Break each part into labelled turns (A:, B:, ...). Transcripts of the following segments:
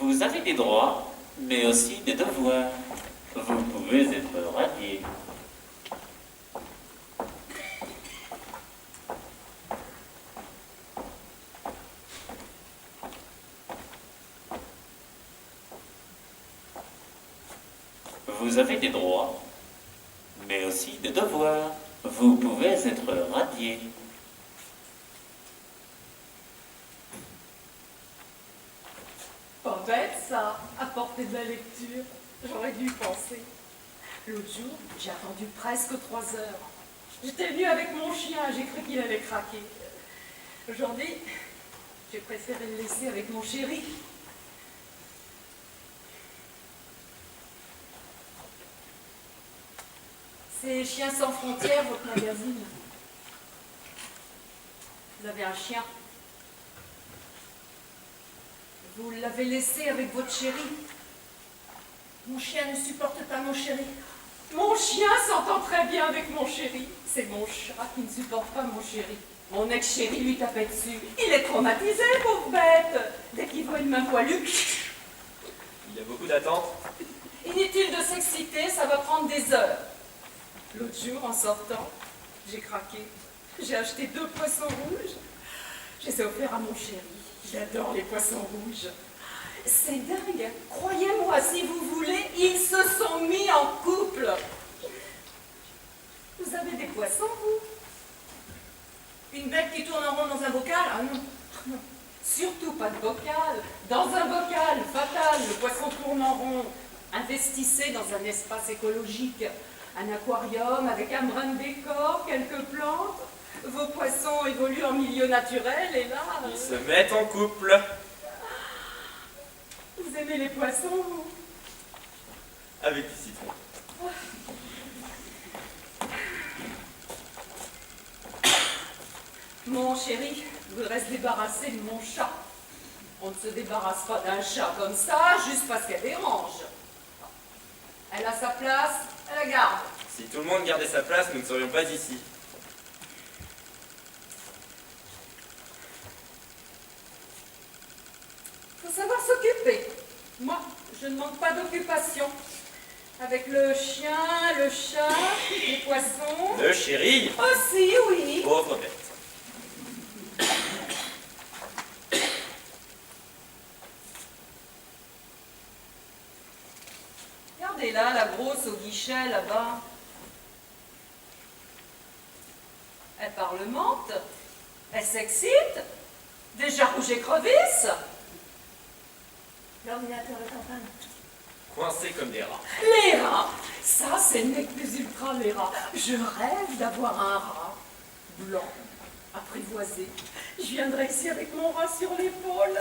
A: Vous avez des droits, mais aussi des devoirs. Vous pouvez être radié. Vous avez des droits, mais aussi des devoirs. Vous pouvez être radié.
B: Pas bête ça, apporter de la lecture. J'aurais dû y penser. L'autre jour, j'ai attendu presque 3 heures. J'étais venue avec mon chien, j'ai cru qu'il allait craquer. Aujourd'hui, j'ai préféré le laisser avec mon chéri. C'est Chiens sans frontières, votre magazine. Vous avez un chien. Vous l'avez laissé avec votre chéri. Mon chien ne supporte pas mon chéri. Mon chien s'entend très bien avec mon chéri. C'est mon chat qui ne supporte pas mon chéri. Mon ex-chéri lui tapait dessus. Il est traumatisé, pauvre bête. Dès qu'il voit une main poilue.
C: Il y a beaucoup d'attentes.
B: Inutile de s'exciter, ça va prendre des heures. L'autre jour, en sortant, j'ai craqué. J'ai acheté 2 poissons rouges. Je les ai offerts à mon chéri. J'adore les poissons rouges. C'est dingue. Croyez-moi, si vous voulez, ils se sont mis en couple. Vous avez des poissons, vous? Une bête qui tourne en rond dans un bocal? Ah non, non. Surtout pas de bocal. Dans un bocal, fatal, le poisson tourne en rond. Investissez dans un espace écologique. Un aquarium avec un brin de décor, quelques plantes. Vos poissons évoluent en milieu naturel et là...
C: Ils se mettent en couple.
B: Vous aimez les poissons, vous?
C: Avec du citron.
B: Mon chéri voudrait se débarrasser de mon chat. On ne se débarrasse pas d'un chat comme ça, juste parce qu'elle dérange. Elle a sa place, elle la garde.
C: Si tout le monde gardait sa place, nous ne serions pas ici.
B: Il faut savoir s'occuper. Moi, je ne manque pas d'occupation. Avec le chien, le chat, les poissons.
C: Le chéri.
B: Aussi, oui.
C: Pauvre bête.
B: Regardez là, la grosse au guichet, là-bas. Elle parlemente. Elle s'excite. Déjà rouge écrevisse. L'ordinateur est en panne.
C: Coincés comme des rats.
B: Les rats, ça c'est nec plus ultra les rats. Je rêve d'avoir un rat blanc, apprivoisé. Je viendrai ici avec mon rat sur l'épaule.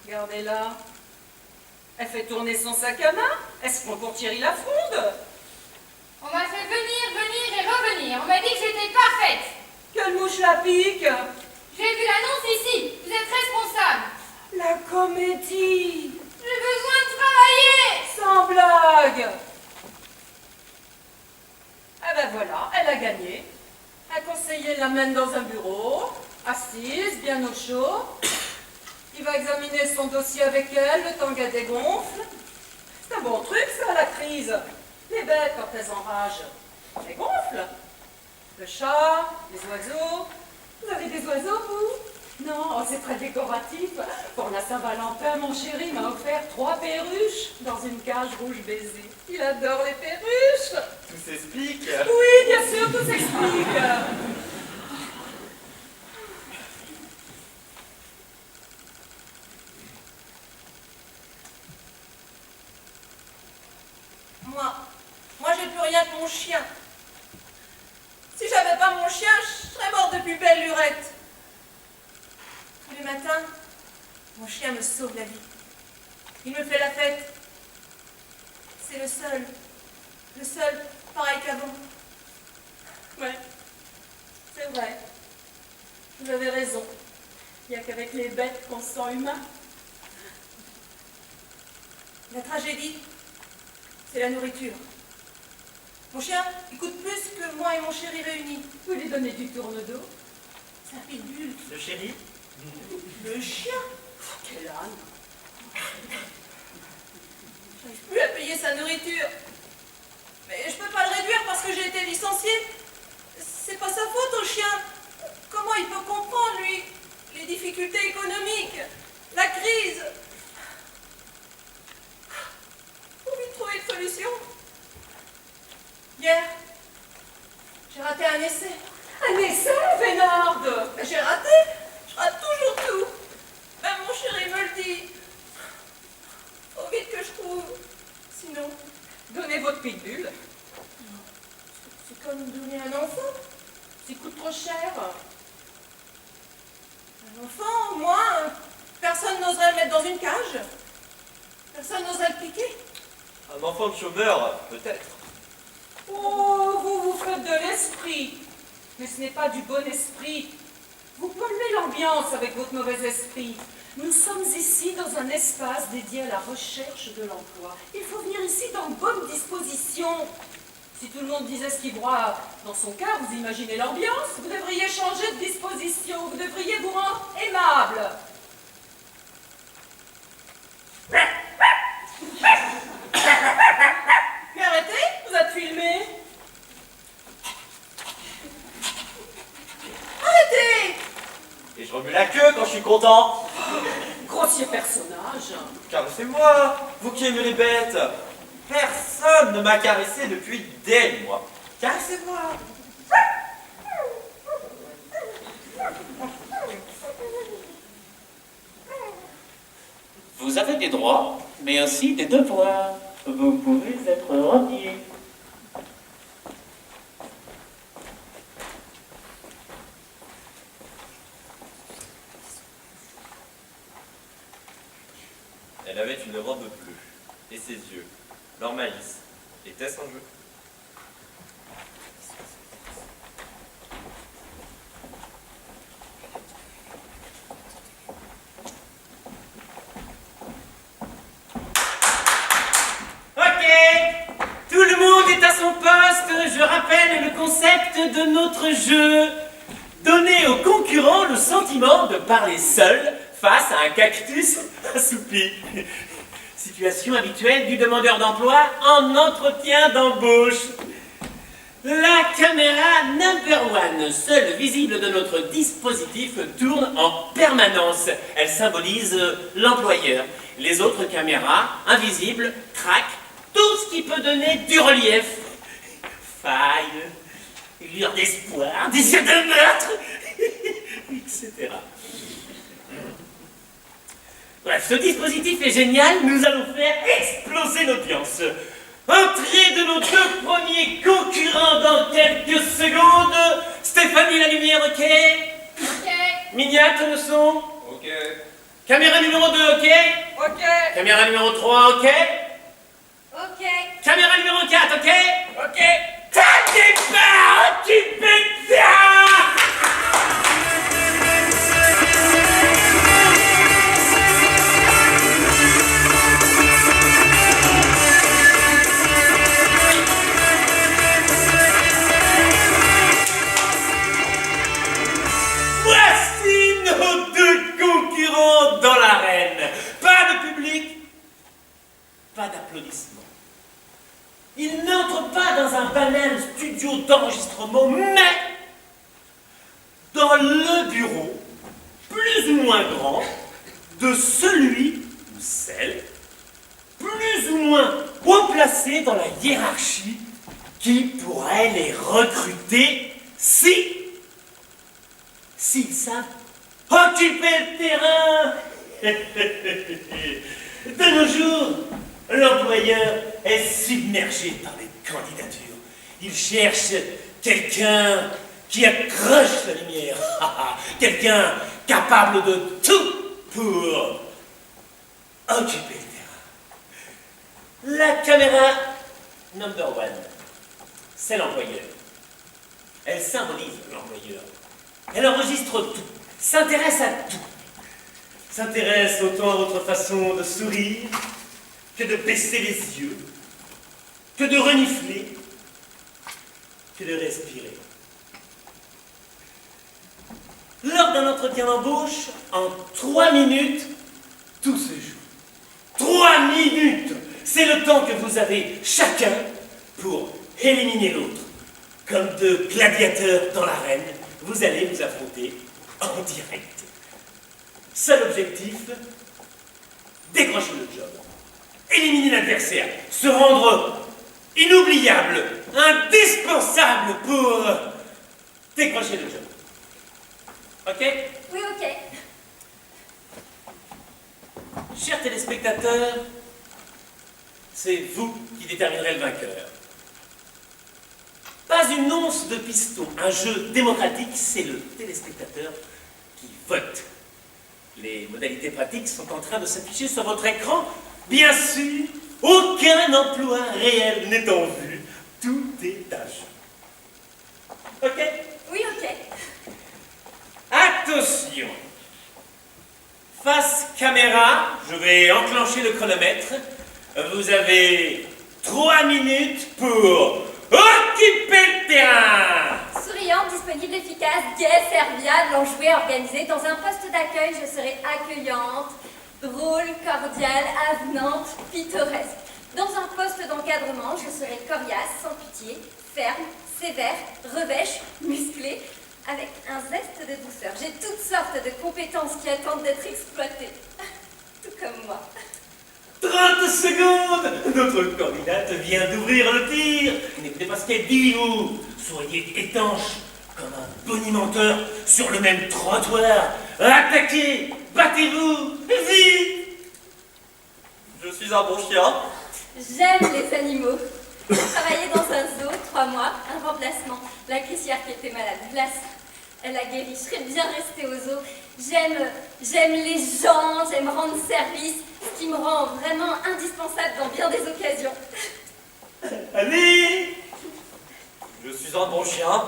B: Regardez-la. Elle fait tourner son sac à main. Elle se prend pour Thierry Lafronde.
D: On m'a fait venir et revenir. On m'a dit que j'étais parfaite.
B: Quelle mouche la pique.
D: J'ai vu l'annonce ici. Vous êtes responsable.
B: La comédie.
D: J'ai besoin de travailler.
B: Sans blague. Eh ben voilà, elle a gagné. Un conseiller l'amène dans un bureau, assise, bien au chaud. Il va examiner son dossier avec elle, le temps qu'elle dégonfle. C'est un bon truc ça, la crise. Les bêtes, quand elles enragent, elles gonflent. Le chat, les oiseaux. Vous avez des oiseaux, vous? Non, oh, c'est très décoratif. Pour la Saint-Valentin, mon chéri m'a offert 3 perruches dans une cage rouge baiser. Il adore les perruches.
C: Tout s'explique.
B: Oui, bien sûr, tout s'explique. Moi, j'ai plus rien que mon chien. Si j'avais pas mon chien, je serais morte depuis belle lurette. Tous les matins, mon chien me sauve la vie. Il me fait la fête. C'est le seul, pareil qu'avant. Ouais, c'est vrai. Vous avez raison. Il n'y a qu'avec les bêtes qu'on se sent humain. La tragédie, c'est la nourriture. Mon chien, il coûte plus que moi et mon chéri réunis. Vous lui donnez du tourne-dos. C'est un pitbull.
C: Le chéri?
B: Le chien. Quel âne. J'arrive plus à payer sa nourriture. Mais je peux pas le réduire parce que j'ai été licenciée. C'est pas sa faute au chien. Comment il peut comprendre, lui, les difficultés économiques, la crise? Faut vite trouver une solution. Hier, j'ai raté un essai. Un essai, Vénarde? J'ai raté. Je rate toujours tout. Même mon chéri me le dit. Faut vite que je trouve. Sinon, donnez votre pitbull. C'est comme donner un enfant. Ça coûte trop cher. Un enfant, au moins, personne n'oserait le mettre dans une cage. Personne n'oserait le piquer.
C: Un enfant de chômeur, peut-être.
B: Oh, vous faites de l'esprit. Mais ce n'est pas du bon esprit. Vous polluez l'ambiance avec votre mauvais esprit. Nous sommes ici dans un espace dédié à la recherche de l'emploi. Il faut venir ici dans de bonnes dispositions. Si tout le monde disait ce qu'il broie dans son cœur, vous imaginez l'ambiance. Vous devriez changer de disposition. Vous devriez vous rendre aimable. Mais arrêtez, vous êtes filmé. Arrêtez!
C: Et je remue la queue quand je suis content.
B: Grossier personnage.
C: Caressez-moi, vous qui aimez les bêtes. Personne ne m'a caressé depuis des mois. Caressez-moi.
A: Vous avez des droits, mais aussi des devoirs. Vous pouvez être renié.
C: Elle avait une robe bleue, et ses yeux, leur malice, était son jeu.
E: Ok, tout le monde est à son poste. Je rappelle le concept de notre jeu. Donner au concurrent le sentiment de parler seul face à un cactus assoupi. Situation habituelle du demandeur d'emploi en entretien d'embauche. La caméra number one, seule visible de notre dispositif, tourne en permanence. Elle symbolise l'employeur. Les autres caméras, invisibles, traquent tout ce qui peut donner du relief. Failles, lueurs d'espoir, des yeux de meurtre, etc. Bref, ce dispositif est génial, nous allons faire exploser l'audience. Entrée de nos deux premiers concurrents dans quelques secondes. Stéphanie, la lumière, ok?
D: Ok.
E: Miniate, le son?
C: Ok.
E: Caméra numéro 2, ok?
B: Ok.
E: Caméra numéro 3, ok?
D: Ok.
E: Caméra numéro 4, ok? Ok. T'as des pas occupé de ça! Voici nos deux concurrents dans l'arène. Pas de public, pas d'applaudissements. Ils n'entrent pas dans un banal studio d'enregistrement, mais dans le bureau, plus ou moins grand, de celui ou celle, plus ou moins haut placé dans la hiérarchie, qui pourrait les recruter s'ils savent occuper le terrain. De nos jours, l'employeur est submergé par les candidatures. Il cherche quelqu'un qui accroche la lumière, quelqu'un capable de tout pour occuper le terrain. La caméra number one, c'est l'employeur. Elle symbolise l'employeur. Elle enregistre tout, s'intéresse à tout. S'intéresse autant à votre façon de sourire, que de baisser les yeux, que de renifler, que de respirer. Lors d'un entretien d'embauche, en 3 minutes, tout se joue. 3 minutes! C'est le temps que vous avez chacun pour éliminer l'autre. Comme deux gladiateurs dans l'arène, vous allez vous affronter en direct. Seul objectif, décrocher le job. Éliminer l'adversaire. Se rendre inoubliable, indispensable pour décrocher le job. Ok?
D: Oui, ok.
E: Chers téléspectateurs, c'est vous qui déterminerez le vainqueur. Pas une once de piston, un jeu démocratique, c'est le téléspectateur qui vote. Les modalités pratiques sont en train de s'afficher sur votre écran. Bien sûr, aucun emploi réel n'est en vue. Tout est à jeu. Ok?
D: Oui, ok.
E: Attention! Face caméra, je vais enclencher le chronomètre. Vous avez 3 minutes pour occuper le terrain!
D: Souriante, disponible, efficace, gaie, serviable, enjouée, organisée. Dans un poste d'accueil, je serai accueillante, drôle, cordiale, avenante, pittoresque. Dans un poste d'encadrement, je serai coriace, sans pitié, ferme, sévère, revêche, musclée, avec un zeste de douceur. J'ai toutes sortes de compétences qui attendent d'être exploitées. Tout comme moi.
E: 30 secondes! Notre candidate vient d'ouvrir le tir. N'écoutez pas ce qu'elle dit, vous. Soyez étanche, comme un bonimenteur sur le même trottoir. Attaquez! Battez-vous! Vite!
C: Je suis un bon chien.
D: J'aime les animaux. J'ai travaillé dans un zoo 3 mois, un remplacement. La caissière qui était malade, glace, elle a guéri. Je serais bien restée au zoo. J'aime les gens, j'aime rendre service, ce qui me rend vraiment indispensable dans bien des occasions.
E: Allez!
C: Je suis un bon chien.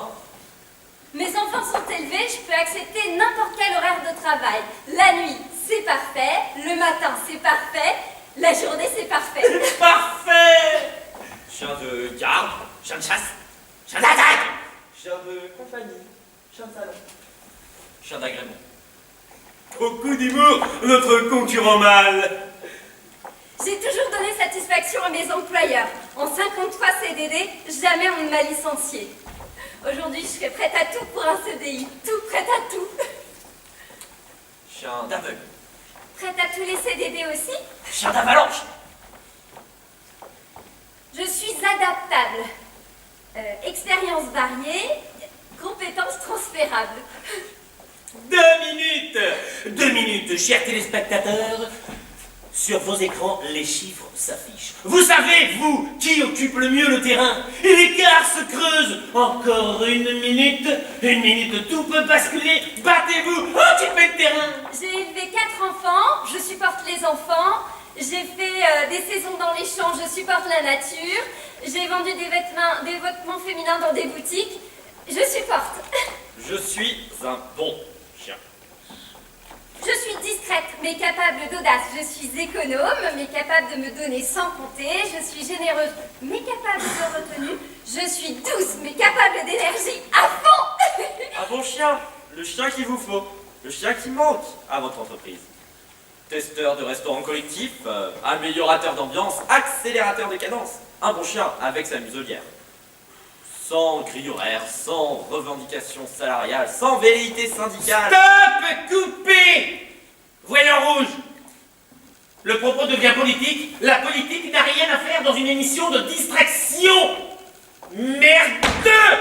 D: Mes enfants sont élevés, je peux accepter n'importe quel horaire de travail. La nuit, c'est parfait. Le matin, c'est parfait. La journée, c'est parfait.
E: Parfait!
C: Chien de garde.
E: Chien de chasse! Chien d'attaque!
C: Chien de compagnie. Chien de salon. Chien d'agrément.
E: Beaucoup d'humour, notre concurrent mâle.
D: J'ai toujours donné satisfaction à mes employeurs. En 53 CDD, jamais on ne m'a licencié. Aujourd'hui, je serai prête à tout pour un CDI. Tout, prête à tout.
C: Chien d'aveugle.
D: Prête à tous les CDD aussi.
E: Chien d'avalanche!
D: Je suis adaptable. Expérience variée, compétences transférables.
E: 2 minutes! 2 minutes, chers téléspectateurs. Sur vos écrans, les chiffres s'affichent. Vous savez, vous, qui occupe le mieux le terrain? Et l'écart se creuse. Encore 1 minute. 1 minute, tout peut basculer. Battez-vous, occupez le terrain.
D: J'ai élevé 4 enfants, je supporte les enfants. J'ai fait des saisons dans les champs, je supporte la nature. J'ai vendu des vêtements féminins dans des boutiques. Je supporte.
C: Je suis un bon chien.
D: Je suis discrète, mais capable d'audace. Je suis économe, mais capable de me donner sans compter. Je suis généreuse, mais capable de retenue. Je suis douce, mais capable d'énergie à fond.
C: Un bon chien. Le chien qu'il vous faut. Le chien qui manque à votre entreprise. Testeur de restaurant collectif, améliorateur d'ambiance, accélérateur de cadence. Un bon chien avec sa muselière. Sans grille horaire, sans revendication salariale, sans velléité syndicale.
E: Stop! Coupez! Voyant rouge! Le propos devient politique. La politique n'a rien à faire dans une émission de distraction! Merdeux!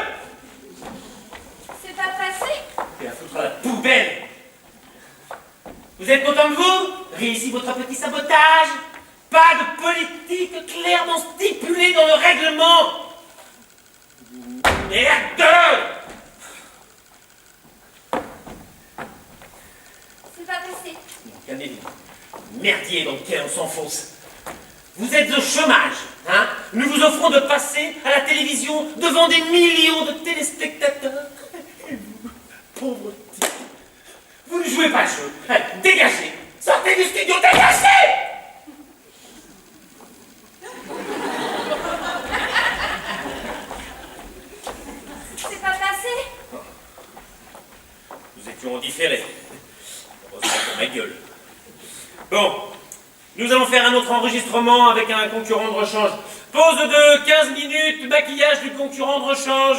D: C'est pas passé.
E: Et à foutre à la poubelle! Vous êtes content de vous? Réussi votre petit sabotage? Pas de politique clairement stipulée dans le règlement! Merdeux!
D: C'est pas passé.
E: Calmez-vous. Merdier dans lequel on s'enfonce. Vous êtes au chômage, hein? Nous vous offrons de passer à la télévision devant des millions de téléspectateurs. Et vous, pauvre type, vous ne jouez pas le jeu. Allez, dégagez! Sortez du studio, dégagez!
D: C'est pas passé.
E: Nous étions en différé. Heureusement pour ma gueule. Bon, nous allons faire un autre enregistrement avec un concurrent de rechange. Pause de 15 minutes, maquillage du concurrent de rechange.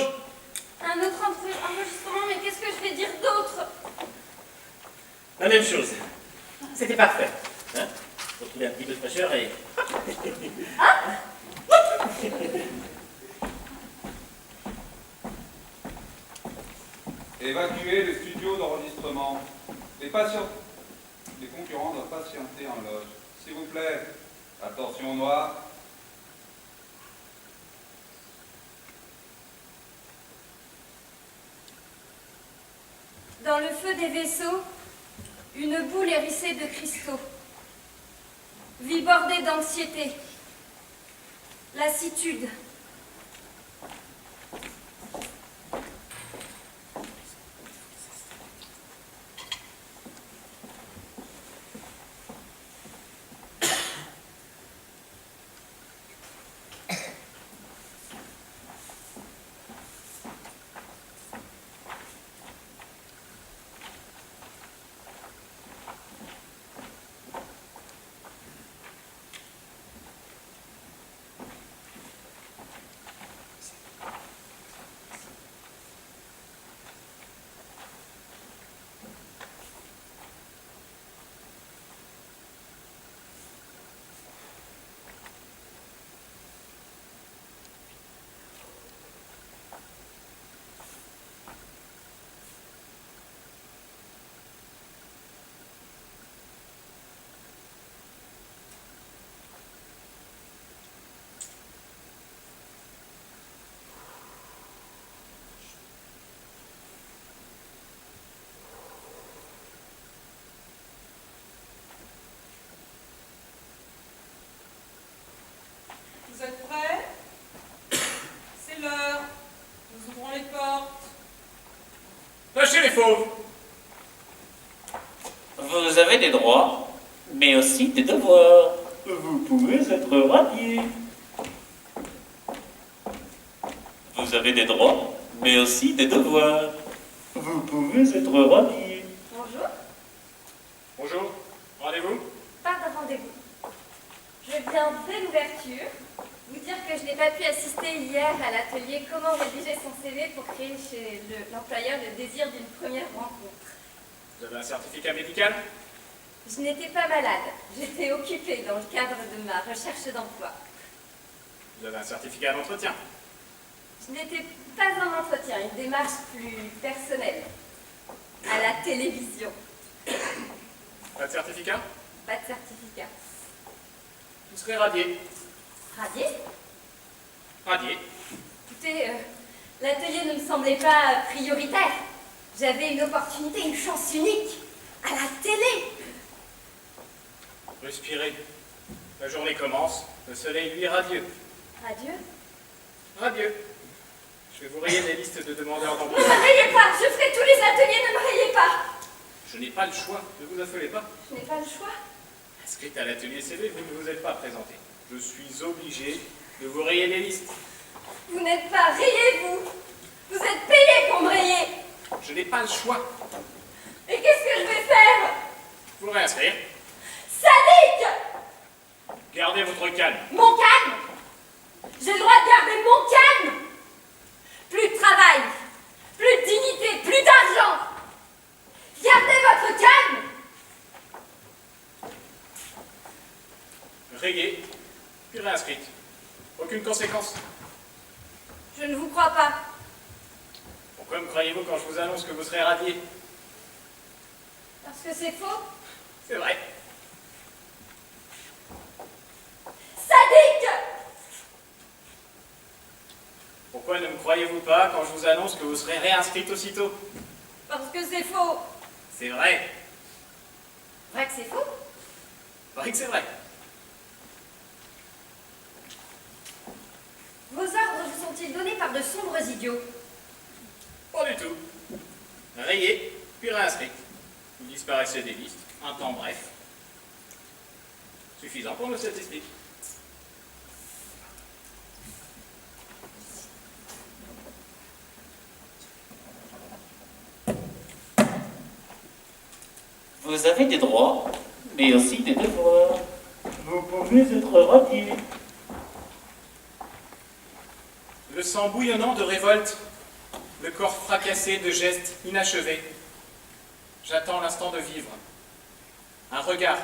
D: Un autre enregistrement, mais qu'est-ce que je vais dire d'autre?
E: La même chose. C'était parfait. Hein? Faut trouver un petit peu de fraîcheur et...
F: Évacuer le studio d'enregistrement. Les patients, les concurrents doivent patienter en loge. S'il vous plaît, attention au noir.
D: Dans le feu des vaisseaux, une boule hérissée de cristaux. Vie bordée d'anxiété. Lassitude.
B: Vous êtes prêts? C'est l'heure. Nous ouvrons les portes.
E: Lâchez les fauves.
A: Vous avez des droits, mais aussi des devoirs. Vous pouvez être radié. Vous avez des droits, mais aussi des devoirs. Vous pouvez être radié.
D: Bonjour.
E: Bonjour, rendez-vous?
D: Pas de rendez-vous. Je viens dès l'ouverture vous dire que je n'ai pas pu assister hier à l'atelier Comment rédiger son CV pour créer chez l'employeur le désir d'une première rencontre.
E: Vous avez un certificat médical?
D: Je n'étais pas malade, j'étais occupée dans le cadre de ma recherche d'emploi.
E: Vous avez un certificat d'entretien?
D: Je n'étais pas un entretien, une démarche plus personnelle. À la télévision.
E: Pas de certificat?
D: Pas de certificat.
E: Vous serez radié.
D: Radié?
E: Radié.
D: Écoutez, l'atelier ne me semblait pas prioritaire. J'avais une opportunité, une chance unique. À la télé.
E: Respirez. La journée commence, le soleil lui est radieux.
D: Radieux?
E: Radieux. Je vais vous rayer des listes de demandeurs
D: Ne
E: d'emploi.
D: me rayez pas, je ferai tous les ateliers, ne me rayez pas.
E: Je n'ai pas le choix, ne vous affolez pas.
D: Je n'ai pas le choix.
E: Inscrite à l'atelier CV, vous ne vous êtes pas présenté. Je suis obligé de vous rayer les listes.
D: Vous n'êtes pas rayé, vous. Vous êtes payé pour me rayer.
E: Je n'ai pas le choix.
D: Et qu'est-ce que je vais faire?
E: Vous réinscrire.
D: Sadique!
E: Gardez votre calme.
D: Mon calme? J'ai le droit de garder mon calme? Plus de travail, plus de dignité, plus d'argent. Gardez votre calme.
E: Rayée, puis réinscrite. Aucune conséquence.
D: Je ne vous crois pas.
E: Pourquoi me croyez-vous quand je vous annonce que vous serez radié?
D: Parce que c'est faux.
E: C'est vrai.
D: Sadique!
E: Pourquoi ne me croyez-vous pas quand je vous annonce que vous serez réinscrite aussitôt?
D: Parce que c'est faux.
E: C'est vrai.
D: Vrai que c'est faux?
E: Vrai que c'est vrai.
D: Vos ordres vous sont-ils donnés par de sombres idiots?
E: Pas du tout. Rayée, puis réinscrite. Vous disparaissez des listes, un temps bref. Suffisant pour nos statistiques.
A: Vous avez des droits, mais aussi des devoirs. Vous pouvez être radié.
G: Le sang bouillonnant de révolte, le corps fracassé de gestes inachevés. J'attends l'instant de vivre. Un regard.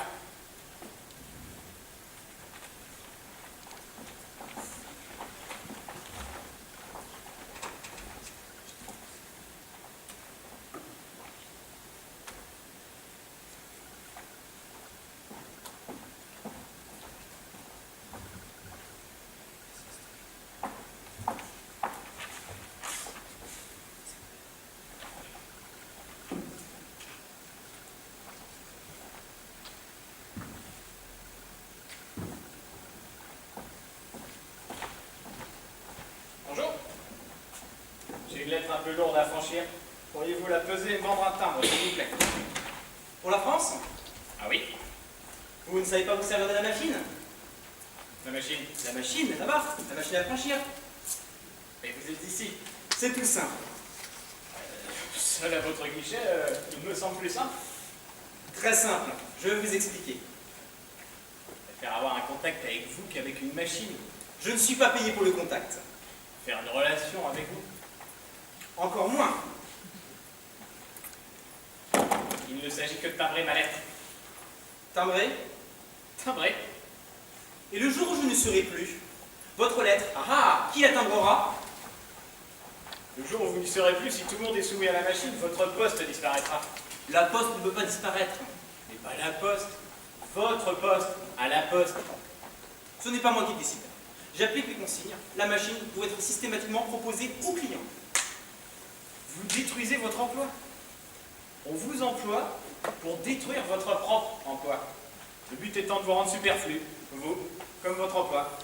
G: Bonjour. J'ai une lettre un peu lourde à franchir. Pourriez-vous la peser et me vendre un timbre, s'il vous plaît?
H: Pour la France?
G: Ah oui?
H: Vous ne savez pas vous servir de la machine?
G: La machine.
H: La machine, là-bas, la machine à franchir.
G: Mais vous êtes ici.
H: C'est tout simple.
G: Seul à votre guichet, il me semble plus simple.
H: Très simple, je vais vous expliquer.
G: Je préfère avoir un contact avec vous qu'avec une machine.
H: Je ne suis pas payé pour le contact.
G: Faire une relation avec vous.
H: Encore moins.
G: Il ne s'agit que de timbrer ma lettre.
H: Timbré.
G: Timbrer?
H: Et le jour où je ne serai plus, votre lettre, qui la timbrera?
G: Le jour où vous n'y serez plus, si tout le monde est soumis à la machine, votre poste disparaîtra.
H: La poste ne peut pas disparaître.
G: Mais pas la poste. Votre poste à la poste.
H: Ce n'est pas moi qui décide. J'applique les consignes. La machine doit être systématiquement proposée au client.
G: Vous détruisez votre emploi. On vous emploie pour détruire votre propre emploi. Le but étant de vous rendre superflu, vous, comme votre emploi.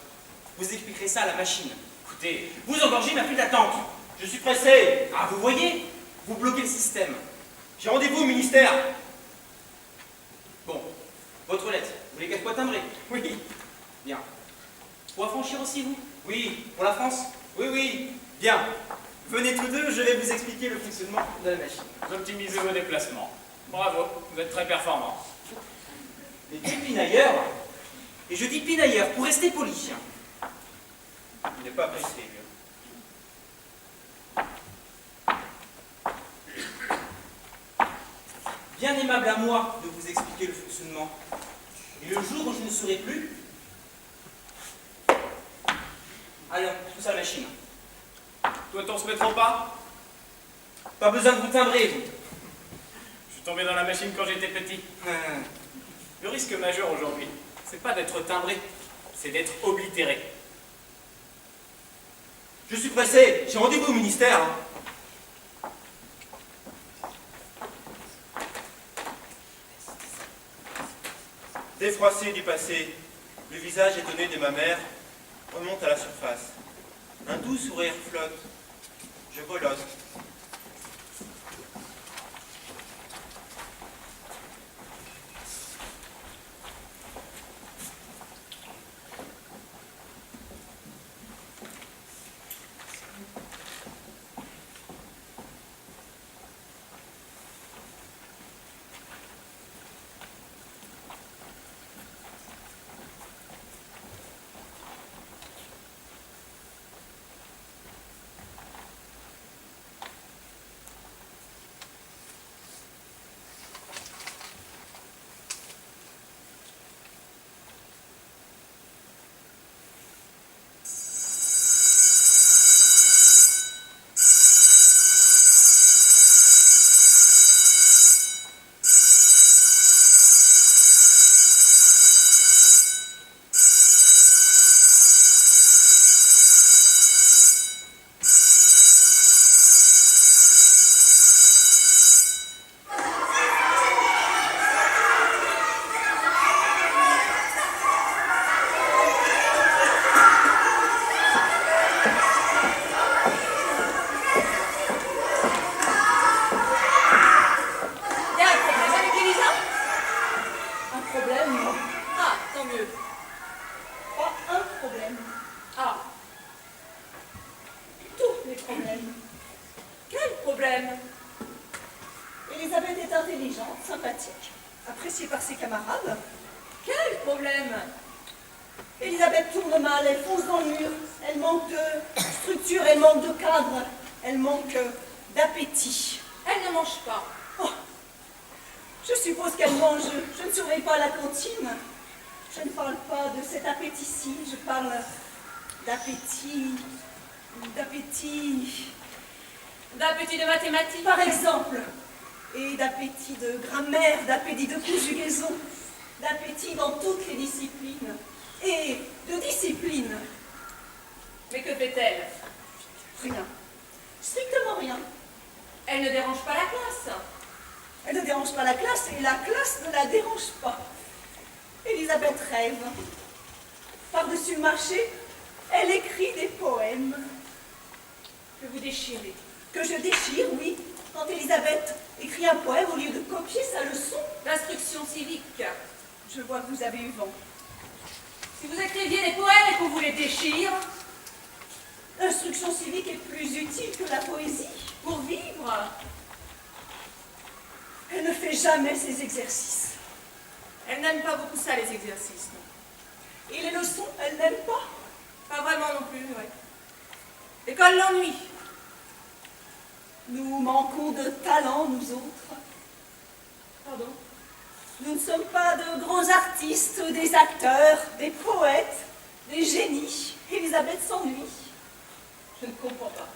H: Vous expliquerez ça à la machine.
G: Écoutez,
H: Vous engorgez ma file d'attente. Je suis pressé. Ah, vous voyez? Vous bloquez le système. J'ai rendez-vous au ministère. Bon, votre lettre, vous voulez qu'elle soit timbrée?
G: oui,
H: Bien. Pour affranchir aussi, vous? Oui. Pour la France? Oui, oui. Bien. Venez tous deux, je vais vous expliquer le fonctionnement de la machine.
G: vous optimisez vos déplacements. Bravo, vous êtes très performant.
H: Les deux pinailleurs, et je dis pinailleurs pour rester poli. Il n'est pas pressé, lui. Bien aimable à moi de vous expliquer le fonctionnement. Et le jour où je ne serai plus, allons, tous à la machine.
G: Doit-on se mettre au pas?
H: Pas besoin de vous timbrer, vous.
G: Je suis tombé dans la machine quand j'étais petit. Le risque majeur aujourd'hui, c'est pas d'être timbré, c'est d'être oblitéré.
H: Je suis pressé, j'ai rendez-vous au ministère.
I: Défroissé du passé, le visage étonné de ma mère remonte à la surface. Un doux sourire flotte. Je grelotte.
J: Elisabeth est intelligente, sympathique. appréciée par ses camarades.
B: Quel problème?
J: Elisabeth tourne mal, elle fonce dans le mur, elle manque de structure, elle manque de cadre, elle manque d'appétit.
B: Elle ne mange pas.
J: Oh, je suppose qu'elle mange, je ne surveille pas la cantine. Je ne parle pas de cet appétit-ci, je parle d'appétit, d'appétit,
B: D'appétit de mathématiques?
J: par exemple, et d'appétit de grammaire, d'appétit de conjugaison, d'appétit dans toutes les disciplines, et de discipline.
B: Mais que fait-elle?
J: Rien, strictement rien.
B: Elle ne dérange pas la classe.
J: Elle ne dérange pas la classe, et la classe ne la dérange pas. Elisabeth rêve. Par-dessus le marché, elle écrit des poèmes.
B: Que vous déchirez.
J: Que je déchire, oui, quand Elisabeth écrit un poème au lieu de copier sa leçon.
B: L'instruction civique.
J: Je vois que vous avez eu vent.
B: Si vous écriviez des poèmes et qu'on vous les déchire,
J: L'instruction civique est plus utile que la poésie.
B: pour vivre,
J: Elle ne fait jamais ses exercices.
B: elle n'aime pas beaucoup ça, les exercices. Non.
J: Et les leçons, elle n'aime pas.
B: Pas vraiment non plus, ouais. L'école l'ennuie.
J: Nous manquons de talent, nous autres.
B: Pardon?
J: Nous ne sommes pas de grands artistes, des acteurs, des poètes, des génies. Elisabeth s'ennuie.
B: Je ne comprends pas.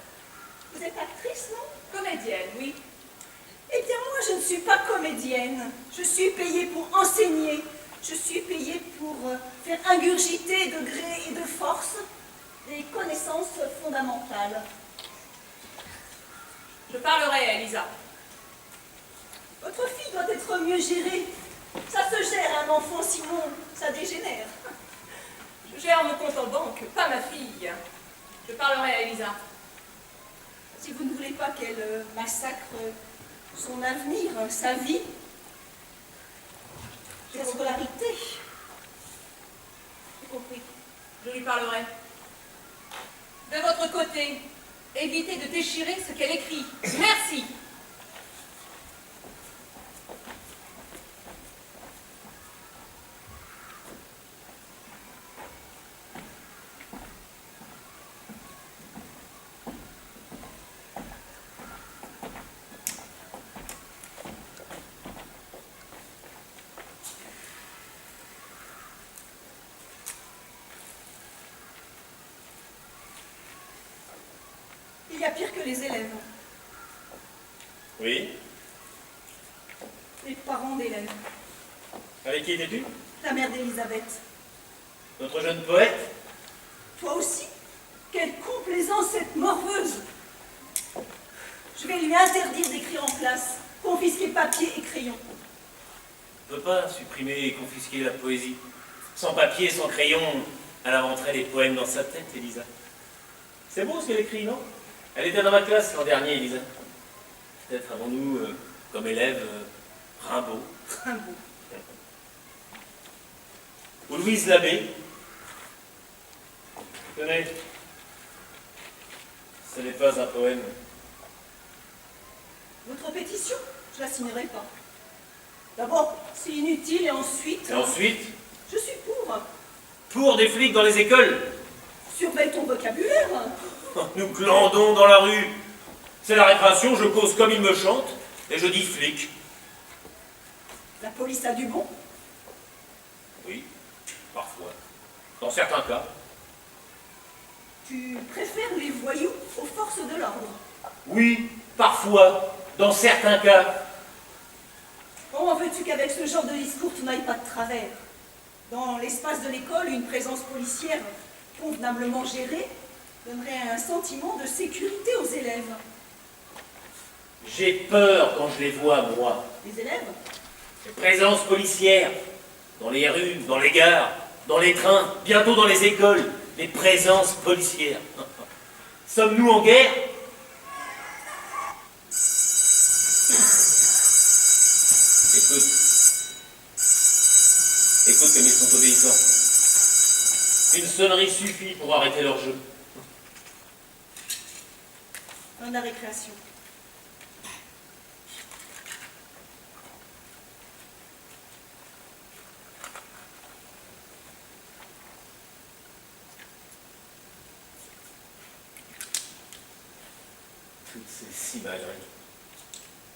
J: Vous êtes actrice, non?
B: Comédienne, oui.
J: Eh bien, moi, je ne suis pas comédienne. Je suis payée pour enseigner. Je suis payée pour faire ingurgiter de gré et de force des connaissances fondamentales.
B: Je parlerai à Elisa.
J: Votre fille doit être mieux gérée. Ça se gère un enfant, sinon ça dégénère.
B: Je gère mon compte en banque, pas ma fille. Je parlerai à Elisa.
J: Si vous ne voulez pas qu'elle massacre son avenir, sa vie, sa scolarité.
B: J'ai compris. Je lui parlerai. De votre côté, évitez de déchirer ce qu'elle écrit. Merci.
J: Il y a pire que les élèves,
G: Oui.
J: les parents d'élèves.
G: Avec qui étais-tu?
J: La mère d'Elisabeth.
G: Notre jeune poète?
J: Toi aussi? Quelle complaisance, cette morveuse! Je vais lui interdire d'écrire en classe, confisquer papier et crayon.
E: On ne peut pas supprimer et confisquer la poésie. Sans papier, sans crayon, elle inventerait des poèmes dans sa tête, Elisa. C'est beau ce qu'elle écrit, non? Elle était dans ma classe l'an dernier, Elisa. Peut-être avons-nous, comme élève, Rimbaud.
J: Rimbaud.
E: Ou Louise Labbé. Tenez. Ce n'est pas un poème.
J: Votre pétition, je la signerai pas. D'abord, c'est inutile et ensuite...
E: Et ensuite,
J: Je suis
E: pour des flics dans les écoles.
J: Surveille ton vocabulaire.
E: Nous glandons dans la rue. C'est la récréation, je cause comme il me chante, et je dis flic.
J: La police a du bon.
E: Oui, parfois. Dans certains cas.
J: Tu préfères les voyous aux forces de l'ordre.
E: Oui, parfois. Dans certains cas.
J: Comment veux-tu qu'avec ce genre de discours, tu n'ailles pas de travers? Dans l'espace de l'école, une présence policière convenablement gérée donnerait un sentiment de sécurité aux élèves.
E: J'ai peur quand je les vois, moi.
J: Les élèves?
E: Les présences policières. Dans les rues, dans les gares, dans les trains, bientôt dans les écoles. Les présences policières. Sommes-nous en guerre? Écoute. Écoute comme ils sont obéissants. Une sonnerie suffit pour arrêter leur jeu.
J: Dans la récréation.
E: Toutes ces cimaleries.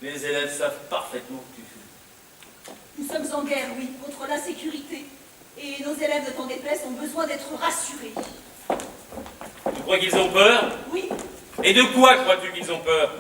E: Les élèves savent parfaitement que tu fais.
J: Nous sommes en guerre, oui, contre l'insécurité. Et nos élèves de temps déplaise ont besoin d'être rassurés.
E: Tu crois qu'ils ont peur?
J: Oui,
E: Et de quoi crois-tu qu'ils ont peur?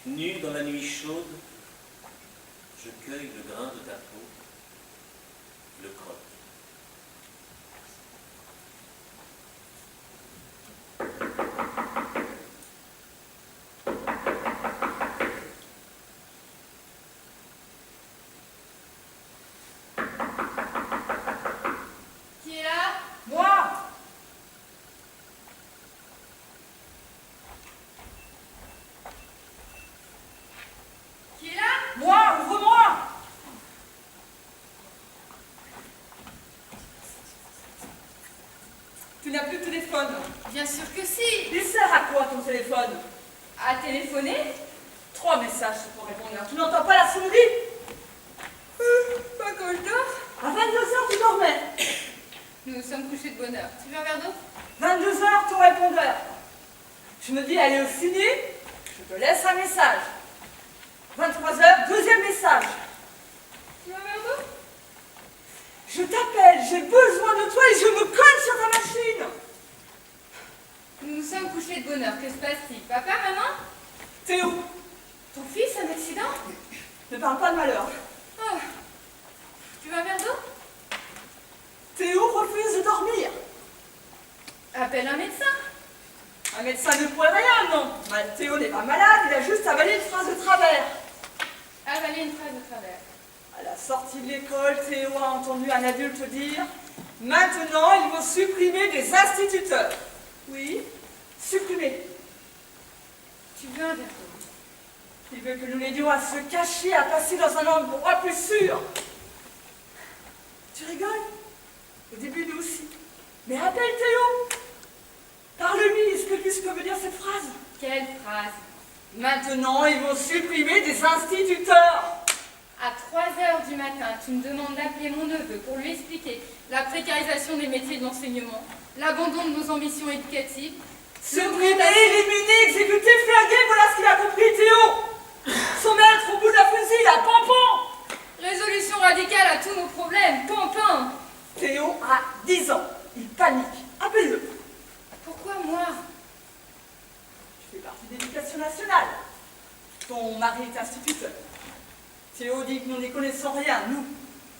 E: Nu dans la nuit chaude, je cueille le grain de ta peau, le croque.
D: Qui est là?
J: moi!
D: Qui est là?
J: Moi, ouvre-moi! Tu n'as plus de téléphone.
D: Bien sûr que si.
J: Il sert à quoi ton téléphone?
D: À téléphoner?
J: 3 messages pour répondre. Tu n'entends pas la sonnerie?
D: Pas quand je dors.
J: À 22h, tu dormais.
D: Nous nous sommes couchés de bonne heure. Tu veux un verre d'eau?
J: 22h, ton répondeur. Tu me dis, allez au ciné, je te laisse un message. 23h, deuxième message.
D: Tu veux un verre d'eau?
J: Je t'appelle, j'ai besoin de toi et je me colle sur ta machine.
D: Nous nous sommes couchés de bonne heure. Que se passe-t-il? Papa, maman?
J: Théo,
D: Ton fils, un accident?
J: ne parle pas de malheur.
D: Oh. Tu veux un verre d'eau?
J: Théo refuse de dormir.
D: Appelle un médecin.
J: Un médecin ne pourrait rien, non. Théo n'est pas malade, il a juste avalé une phrase de travers.
D: Avaler une phrase de travers.
J: À la sortie de l'école, Théo a entendu un adulte dire « Maintenant, ils vont supprimer des instituteurs. » Oui, supprimer.
D: Tu veux un verre d'eau?
J: Il veut que nous l'aidions à se cacher, à passer dans un endroit plus sûr. Tu rigoles? Au début, nous aussi. Mais appelle Théo. Parle-lui, explique-lui ce que veut dire cette phrase.
D: Quelle phrase?
J: Maintenant, ils vont supprimer des instituteurs.
D: À 3h du matin, tu me demandes d'appeler mon neveu pour lui expliquer la précarisation des métiers de l'enseignement, l'abandon de nos ambitions éducatives.
J: Supprimer, éliminer, exécuter, flinguer, voilà ce qu'il a compris, Théo. Son maître au bout d'un fusil, à Pampan.
D: Résolution radicale à tous nos problèmes. Pampin.
J: Théo a 10 ans. Il panique. Appelle-le.
D: Pourquoi moi?
J: Tu fais partie de l'Éducation nationale. Ton mari est instituteur. Théo dit que nous n'y connaissons rien, nous.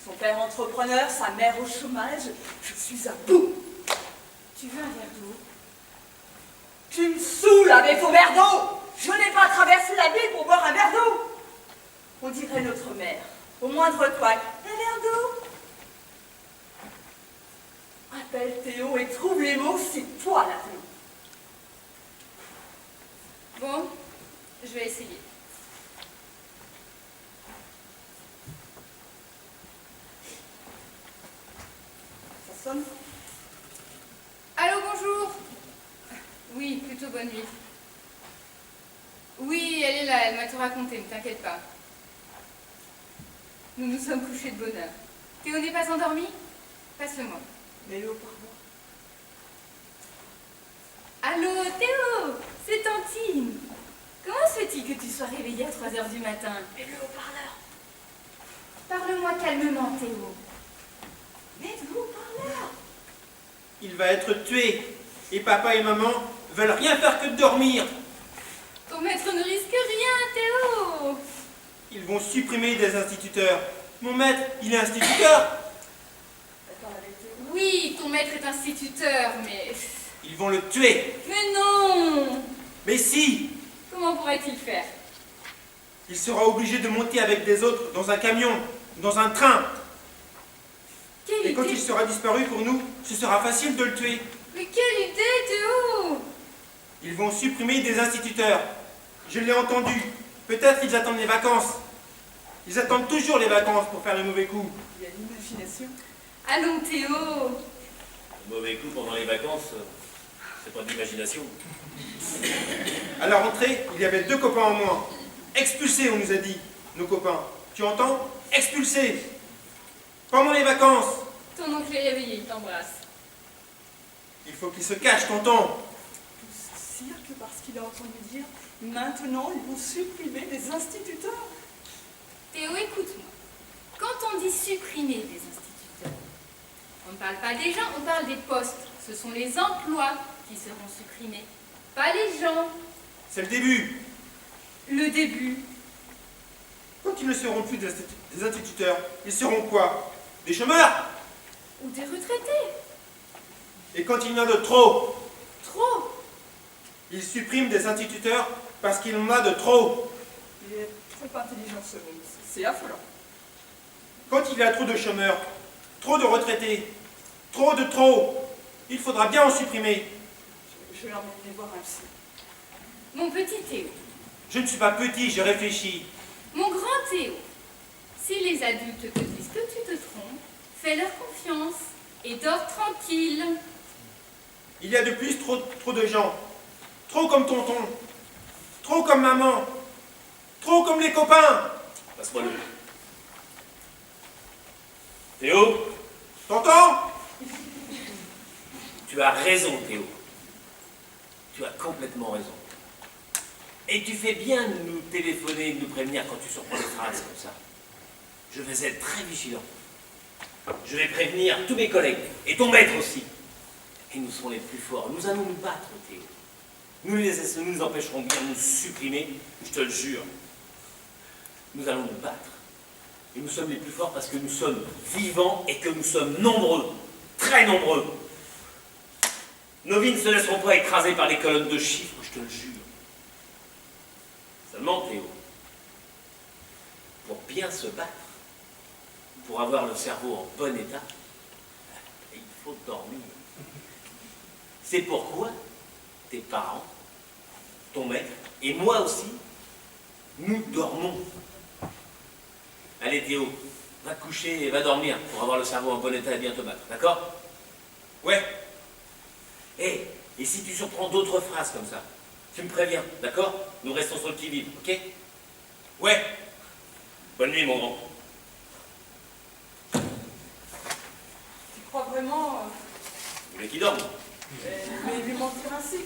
J: Son père entrepreneur, sa mère au chômage. Je suis à bout.
D: Tu veux un verre d'eau?
J: Tu me saoules avec ton verre d'eau. Je n'ai pas traversé la ville pour boire un verre d'eau. On dirait notre mère. Au moindre couac, un verre d'eau. Appelle Théo et trouve les mots, c'est toi la Théo.
D: Bon, je vais essayer.
J: Ça sonne?
D: Allô, bonjour. Oui, plutôt bonne nuit. Oui, elle est là, elle m'a tout raconté, ne t'inquiète pas. Nous nous sommes couchés de bonne heure. Théo n'est pas endormi? Passe-le-moi.
J: Mais le haut-parleur.
D: Allô, Théo, c'est Tantine. Comment se fait-il que tu sois réveillé à 3h du matin?
J: Mais le haut-parleur.
D: Parle-moi calmement, Théo.
J: Mais le haut-parleur.
I: Il va être tué. Et papa et maman veulent rien faire que de dormir.
D: Ton maître ne risque rien, Théo.
I: Ils vont supprimer des instituteurs. Mon maître, il est instituteur.
D: Oui, ton maître est instituteur, mais...
I: Ils vont le tuer.
D: Mais non!
I: Mais si,
D: Comment pourrait-il faire?
I: Il sera obligé de monter avec des autres dans un camion, dans un train. Et quand il sera disparu pour nous, ce sera facile de le tuer.
D: Mais quelle idée, Théo!
I: Ils vont supprimer des instituteurs. Je l'ai entendu. Peut-être qu'ils attendent les vacances. Ils attendent toujours les vacances pour faire le mauvais coup.
J: Il y a l'imagination.
D: Allons, Théo!
E: Le mauvais coup pendant les vacances, c'est pas de l'imagination.
I: À la rentrée, il y avait 2 copains en moins. Expulsés, on nous a dit, nos copains. Tu entends? Expulsés. Pendant les vacances.
D: Ton oncle est réveillé, il t'embrasse.
I: Il faut qu'ils se cachent, t'entends?
J: Tout ce cirque parce qu'il a entendu dire maintenant ils vont supprimer des instituteurs.
D: Théo, écoute-moi. Quand on dit supprimer des instituteurs, on ne parle pas des gens, on parle des postes. Ce sont les emplois qui seront supprimés, pas les gens.
I: C'est le début.
D: Le début.
I: Quand ils ne seront plus des instituteurs, ils seront quoi? Des chômeurs?
D: Ou des retraités.
I: Et quand il y en a de trop,
D: Trop.
I: ils suppriment des instituteurs parce qu'il en a de trop.
J: Il est trop intelligent ce monde, c'est affolant.
I: Quand il y a trop de chômeurs, trop de retraités, trop, il faudra bien en supprimer.
J: Je vais l'emmener voir un psy.
D: Mon petit Théo.
I: Je ne suis pas petit, je réfléchis.
D: Mon grand Théo. Si les adultes te disent que tu te trompes, fais-leur confiance et dors tranquille.
I: Il y a de plus trop de gens. Trop comme tonton. Trop comme maman. Trop comme les copains.
E: Passe-moi le. Théo,
I: T'entends?
E: tu as raison, Théo. Tu as complètement raison. Et tu fais bien de nous téléphoner et de nous prévenir quand tu surprends des phrases comme ça. Je vais être très vigilant. Je vais prévenir tous mes collègues, et ton maître aussi. Et nous serons les plus forts. Nous allons nous battre, Théo. Nous nous empêcherons bien de nous supprimer, je te le jure. Nous allons nous battre. Et nous sommes les plus forts parce que nous sommes vivants et que nous sommes nombreux. Très nombreux. Nos vies ne se laisseront pas écraser par les colonnes de chiffres, je te le jure. Seulement, Théo, pour bien se battre, pour avoir le cerveau en bon état, il faut dormir. C'est pourquoi tes parents, ton maître et moi aussi, nous dormons. Allez Théo, va te coucher et va dormir pour avoir le cerveau en bon état et bien te battre, d'accord?
I: Ouais.
E: Et si tu surprends d'autres phrases comme ça, tu me préviens, d'accord? Nous restons sur le qui-vive, ok?
I: Ouais.
E: Bonne nuit, mon grand.
J: Tu crois vraiment
E: Vous voulez qu'il dorme?
J: mais lui mentir ainsi?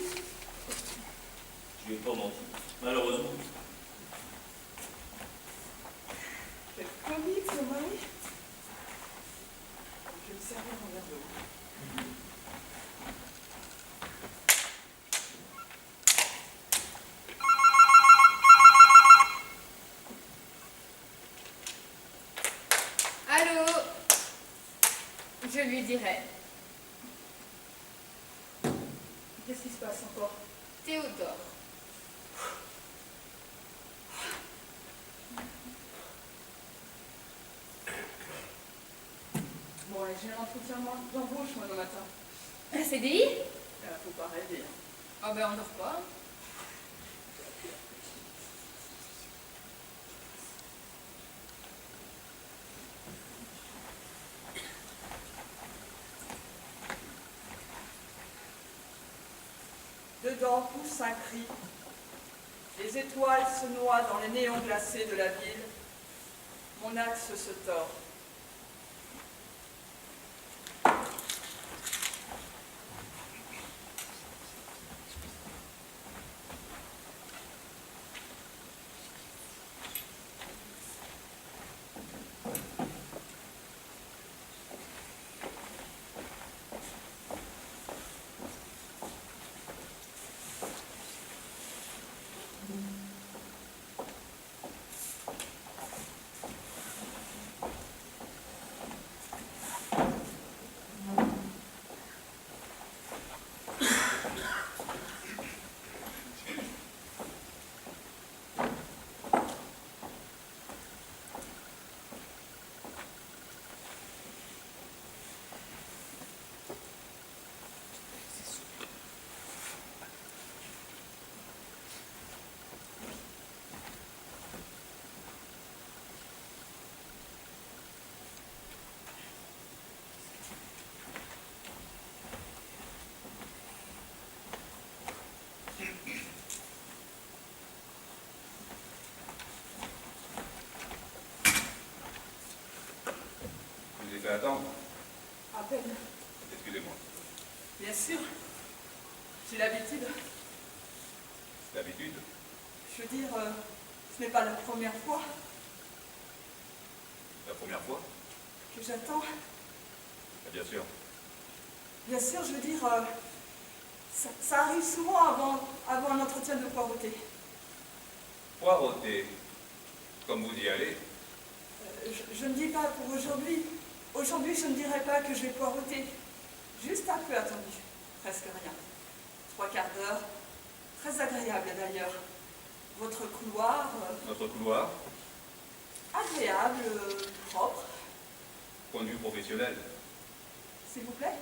E: Je lui ai pas menti, malheureusement.
J: Quel comique ce mari. Je vais me servir un verre d'eau.
D: Allô? Je lui dirai.
J: Qu'est-ce qui se passe encore?
D: Théodore.
J: Bon, j'ai un entretien d'embauche moi le matin.
D: Un CDI?
J: Faut pas rêver. Hein.
D: Ah ben on dort pas.
J: Dedans pousse un cri. Les étoiles se noient dans les néons glacés de la ville. Mon axe se tord.
F: fait attendre.
B: À peine.
F: Excusez-moi.
B: Bien sûr. J'ai l'habitude.
F: D'habitude.
B: Je veux dire, ce n'est pas la première fois
F: La première fois?
B: que j'attends.
F: Ah, bien sûr.
B: Bien sûr, je veux dire, ça arrive souvent avant un entretien de poireauté.
F: Poireauté. Comme vous y allez.
B: Je ne dis pas pour aujourd'hui. Aujourd'hui, je ne dirais pas que je vais poireauter. Juste un peu attendu. Presque rien. 3/4 d'heure. Très agréable d'ailleurs. Votre couloir,
F: Notre couloir,
B: agréable, propre.
F: point de vue professionnel.
B: S'il vous plaît.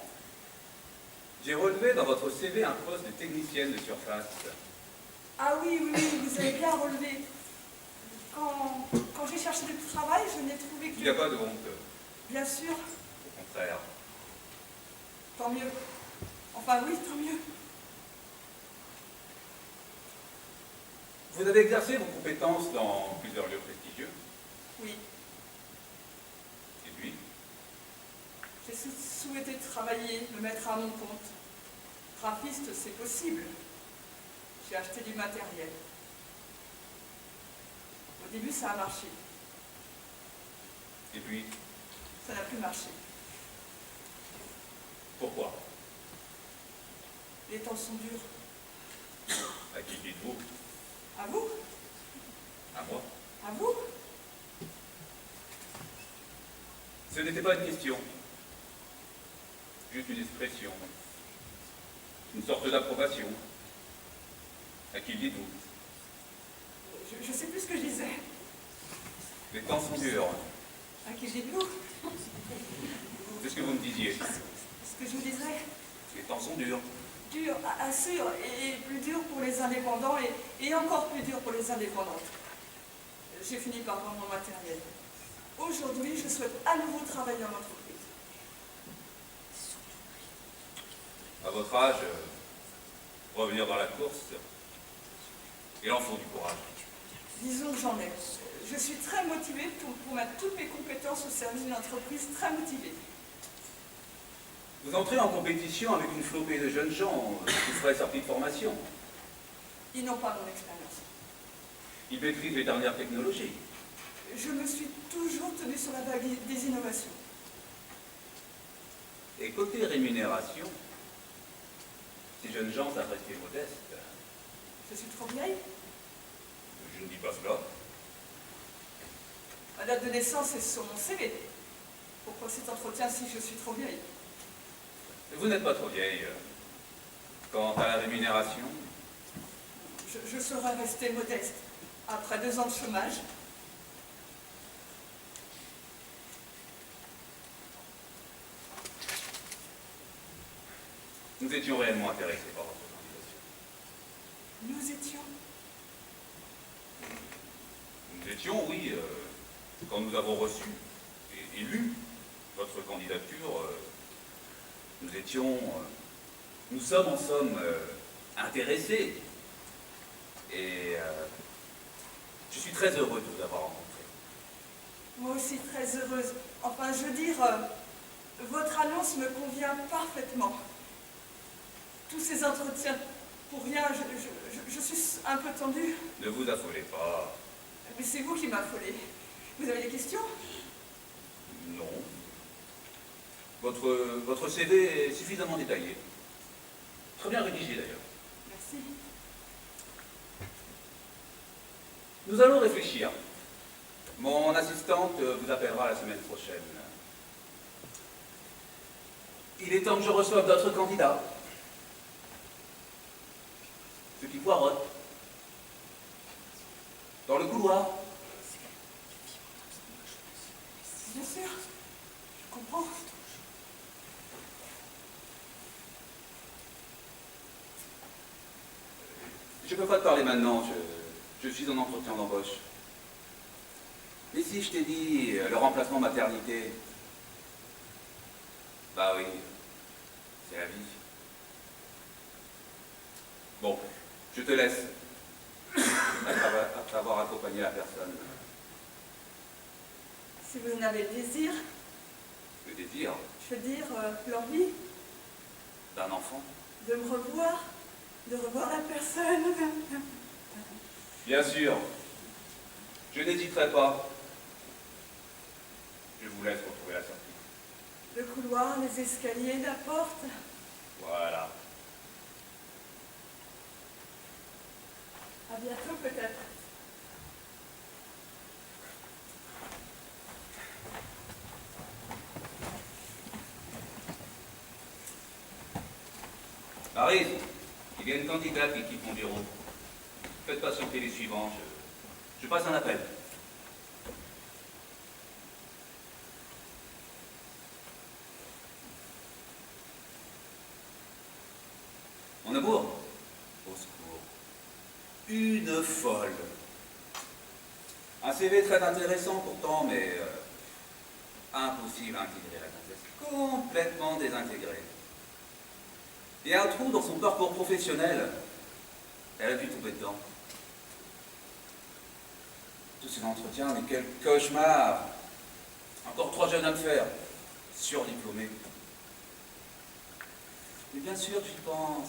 F: J'ai relevé dans votre CV un poste de technicienne de surface.
B: Ah oui, oui, oui, vous avez bien relevé. Quand j'ai cherché du travail, je n'ai trouvé
F: Il n'y a
B: que...
F: pas de honte.
B: Bien sûr,
F: Au contraire.
B: tant mieux. Enfin oui, tant mieux.
F: Vous avez exercé vos compétences dans plusieurs lieux prestigieux.
B: Oui,
F: Et puis,
B: j'ai souhaité travailler, me mettre à mon compte. Graphiste, c'est possible. J'ai acheté du matériel. Au début, ça a marché.
F: et puis,
B: Ça n'a plus marché.
F: pourquoi?
B: Les temps sont durs.
F: À qui dites-vous?
B: À vous?
F: À moi?
B: À vous?
F: Ce n'était pas une question. Juste une expression. Une sorte d'approbation. À qui le dites-vous?
B: Je ne sais plus ce que je disais.
F: Les temps sont durs.
B: À qui dites-vous?
F: C'est ce que vous me disiez.
B: Ce que je vous disais.
F: Les temps sont durs.
B: Dur, sûr, et plus dur pour les indépendants et encore plus dur pour les indépendantes. J'ai fini par vendre mon matériel. Aujourd'hui, je souhaite à nouveau travailler en entreprise.
F: À votre âge, revenir dans la course, il en faut du courage.
B: Disons que j'en ai. Je suis très motivée pour mettre toutes mes compétences au service d'une entreprise, très motivée.
F: Vous entrez en compétition avec une flopée de jeunes gens qui seraient sortis de formation.
B: Ils n'ont pas mon expérience.
F: Ils maîtrisent les dernières technologies.
B: Je me suis toujours tenue sur la vague des innovations.
F: Et côté rémunération, ces jeunes gens savent rester modestes.
B: Je suis trop vieille.
F: Je ne dis pas cela.
B: Ma date de naissance est sur mon CV. Pourquoi cet entretien si je suis trop vieille?
F: Vous n'êtes pas trop vieille. Quant à la rémunération,
B: Je serais restée modeste. Après 2 ans de chômage,
F: nous étions réellement intéressés par votre candidature.
B: nous étions...
F: Nous étions, oui, quand nous avons reçu et lu votre candidature, nous sommes en somme intéressés. Et je suis très heureux de vous avoir rencontré.
B: Moi aussi très heureuse. Enfin, je veux dire, votre annonce me convient parfaitement. Tous ces entretiens, pour rien, je suis un peu tendue.
F: Ne vous affolez pas.
B: Mais c'est vous qui m'affolez. Vous avez des questions?
F: Non. Votre CV est suffisamment détaillé. Très bien rédigé d'ailleurs.
B: Merci.
F: Nous allons réfléchir. Mon assistante vous appellera la semaine prochaine. Il est temps que je reçoive d'autres candidats. Ceux qui poireautent. Dans le couloir.
B: Bien sûr, je comprends.
F: Je ne peux pas te parler maintenant, je suis en entretien d'embauche. Mais si je t'ai dit le remplacement maternité, bah oui, c'est la vie. Bon, je te laisse, après avoir accompagné la personne.
B: Si vous en avez le désir,
F: Que désir
J: Je veux dire, l'envie
F: d'un enfant?
J: de me revoir, de revoir la personne.
F: Bien sûr. Je n'hésiterai pas. Je vous laisse retrouver la sortie.
J: Le couloir, les escaliers, la porte.
F: Voilà.
J: À bientôt peut-être.
F: Maryse, il y a une candidate qui quitte mon bureau. Faites patienter les suivants, je passe un appel. Mon amour, au secours. Une folle. Un CV très intéressant pourtant, mais impossible à intégrer la comtesse. Complètement désintégrée. Il y a un trou dans son parcours professionnel. Elle a dû tomber dedans. Tous ces entretiens, mais quel cauchemar! Encore 3 jeunes à me faire. Surdiplômés. Mais bien sûr, j'y pense.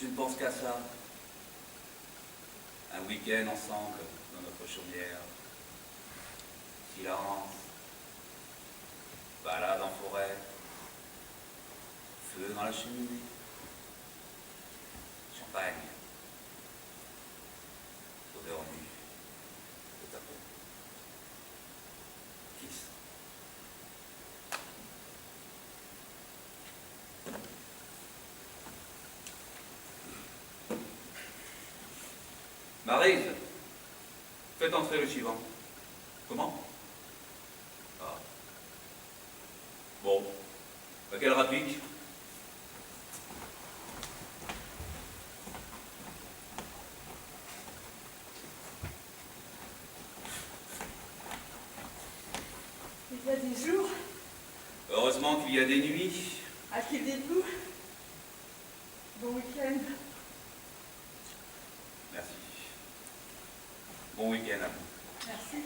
F: Je ne pense qu'à ça. Un week-end ensemble dans notre chaumière. Silence. Balade en forêt. Feu dans la cheminée. Champagne. Odeur nue. De ta peau. Kiss. Maryse, faites entrer le suivant. Comment? Ah. Bon. À quelle rapplique?
J: Il y a des jours,
F: Heureusement qu'il y a des nuits.
J: à qui dites-vous? Bon week-end.
F: Merci. Bon week-end à vous.
J: Merci.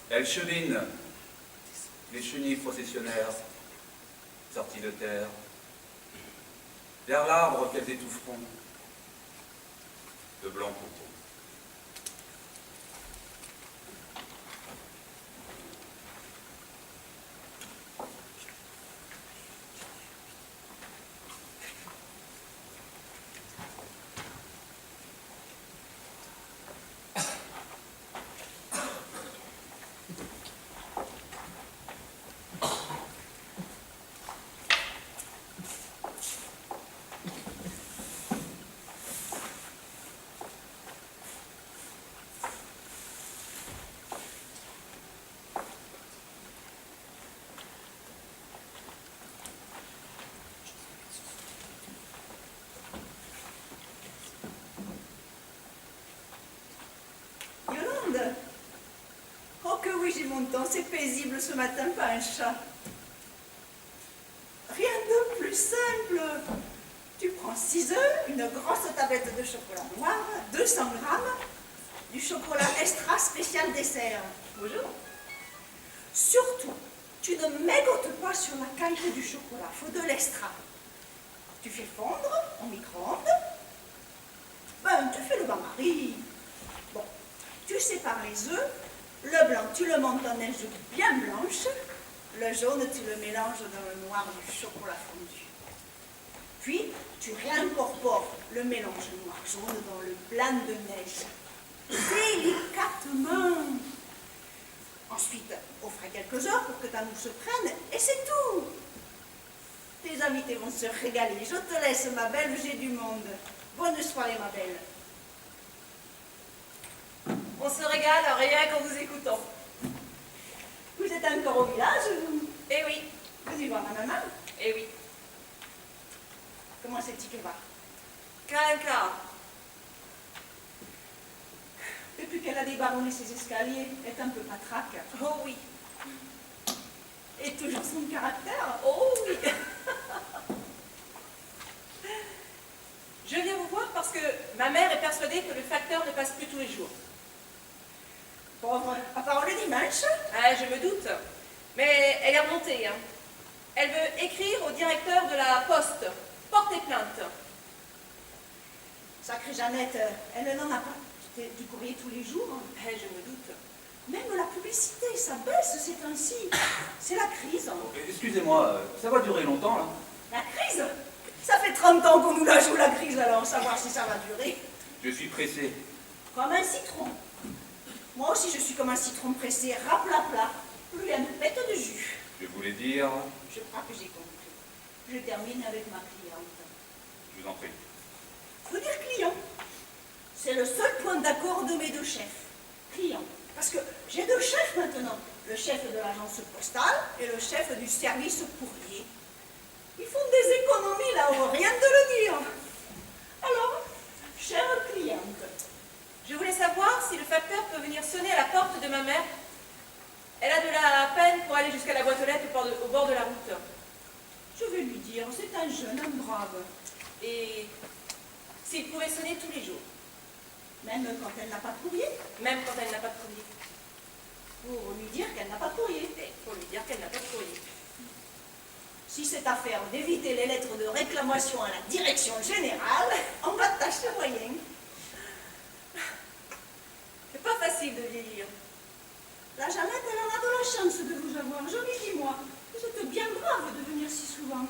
F: Elle chemine, les chenilles processionnaires, sorties de terre, vers l'arbre qu'elles étoufferont, de blanc copeaux.
J: Yolande. Oh que oui, j'ai mon temps. C'est paisible ce matin, pas un chat. Rien de plus simple. Tu prends 6 œufs, une grosse tablette de chocolat noir, 200 grammes, du chocolat extra spécial dessert. Bonjour. Surtout, tu ne mégotes pas sur la qualité du chocolat. Faut de l'extra. Tu fais fondre au micro-ondes. Ben, tu fais le bain-marie. Bon, tu sépares les œufs. Le blanc, tu le montes en neige bien blanche. Le jaune, tu le mélanges dans le noir du chocolat fondu. Puis, tu réincorpores le mélange noir-jaune dans le blanc de neige. Délicatement. Ensuite, au frais quelques heures pour que ta mousse se prenne, et c'est tout. Tes invités vont se régaler. Je te laisse, ma belle, j'ai du monde. Bonne soirée, ma belle.
B: On se régale rien qu'en vous écoutant.
J: Vous êtes encore au village, vous?
B: Eh oui,
J: Vous y voir ma maman?
B: eh oui.
J: Comment c'est-il qu'elle va?
B: Quelqu'un.
J: Depuis qu'elle a débaronné ses escaliers, elle est un peu patraque.
B: Oh oui.
J: Et toujours son caractère.
B: Oh oui. écrire au directeur de la poste. Porter plainte.
J: Sacrée Jeannette, elle n'en a pas du courrier tous les jours.
B: Eh, je me doute.
J: Même la publicité, ça baisse ces temps-ci. C'est la crise.
F: Excusez-moi, ça va durer longtemps, là?
J: La crise? Ça fait 30 ans qu'on nous la joue, la crise, alors savoir si ça va durer.
F: Je suis pressé.
J: Comme un citron. Moi aussi, je suis comme un citron pressé, raplapla. Plus elle me pète de jus.
F: Je voulais dire...
J: Je crois que j'ai compris. Je termine avec ma cliente.
F: Je vous en prie.
J: Faut dire client. C'est le seul point d'accord de mes deux chefs. Client. Parce que j'ai deux chefs maintenant. Le chef de l'agence postale et le chef du service courrier. Ils font des économies là-haut, rien de le dire. Alors, chère cliente.
B: Je voulais savoir si le facteur peut venir sonner à la porte de ma mère. Elle a de la peine pour aller jusqu'à la boîte aux lettres au bord de la route.
J: Je vais lui dire, c'est un jeune homme brave.
B: Et s'il pouvait sonner tous les jours,
J: Même quand elle n'a pas de courrier.
B: même quand elle n'a pas de courrier.
J: Pour lui dire qu'elle n'a pas de courrier.
B: Et pour lui dire qu'elle n'a pas de courrier.
J: Si cette affaire d'éviter les lettres de réclamation à la direction générale, on va tâcher moyen.
B: C'est pas facile de vieillir.
J: La Jeannette, elle en a de la chance de vous avoir. Je lui dis, moi, vous êtes bien brave de venir si souvent.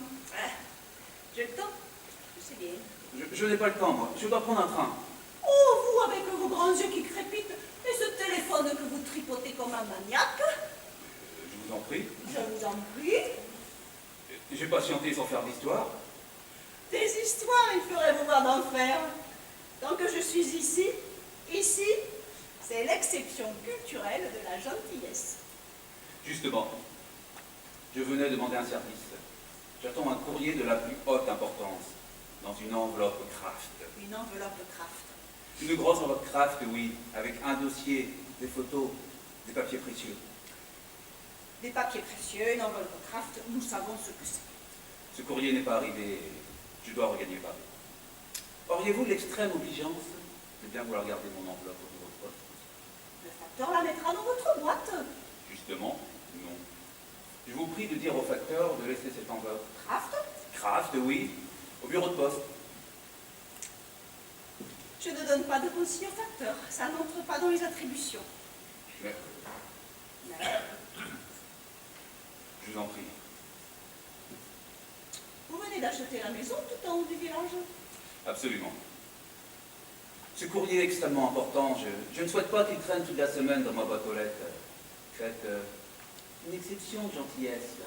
B: J'ai le temps.
J: Je sais bien.
F: Je n'ai pas le temps, moi. Je dois prendre un train.
J: Oh, vous, avec vos grands yeux qui crépitent, et ce téléphone que vous tripotez comme un maniaque.
F: Je vous en prie.
J: Je vous en prie.
F: J'ai patienté sans faire d'histoire.
J: Des histoires, il ferait vous voir d'enfer. Tant que je suis ici, c'est l'exception culturelle de la gentillesse.
F: Justement, je venais demander un service. J'attends un courrier de la plus haute importance, dans une enveloppe Kraft.
J: Une enveloppe Kraft.
F: Une grosse enveloppe Kraft, oui, avec un dossier, des photos, des papiers précieux.
J: Des papiers précieux, une enveloppe Kraft, nous savons ce que c'est.
F: Ce courrier n'est pas arrivé, je dois regagner Paris. Auriez-vous l'extrême obligeance de bien vouloir garder mon enveloppe au bureau de poste?
J: Le facteur la mettra dans votre boîte.
F: Justement, non. Je vous prie de dire au facteur de laisser cette enveloppe.
J: Kraft?
F: Kraft, oui, au bureau de poste.
J: Je ne donne pas de consigne au facteur. Ça n'entre pas dans les attributions.
F: Mais,
J: Mais
F: je vous en prie.
J: vous venez d'acheter la maison tout en haut du village.
F: Absolument. Ce courrier est extrêmement important. Je ne souhaite pas qu'il traîne toute la semaine dans ma boîte aux lettres. Faites une exception de gentillesse.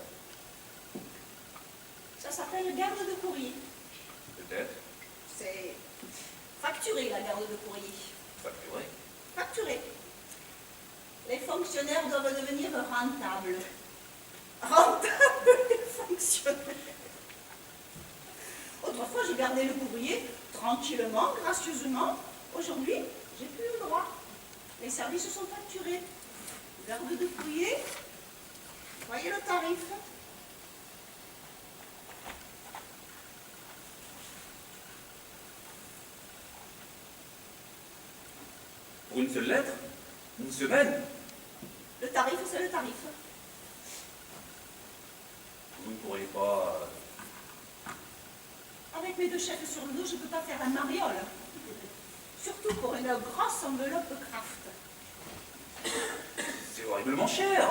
J: Ça s'appelle garde de courrier.
F: Peut-être.
J: C'est facturer la garde de courrier.
F: Facturé.
J: Facturer. Les fonctionnaires doivent devenir rentables. Rentables, les fonctionnaires. Autrefois, j'ai gardé le courrier tranquillement, gracieusement. Aujourd'hui, j'ai plus le droit. Les services sont facturés. Garde de courrier. Voyez le tarif.
F: Pour une seule lettre? Une semaine?
J: Le tarif, c'est le tarif.
F: Vous ne pourriez pas...
J: Avec mes deux chefs sur le dos, je ne peux pas faire la mariole. Surtout pour une grosse enveloppe Kraft.
F: C'est horriblement cher.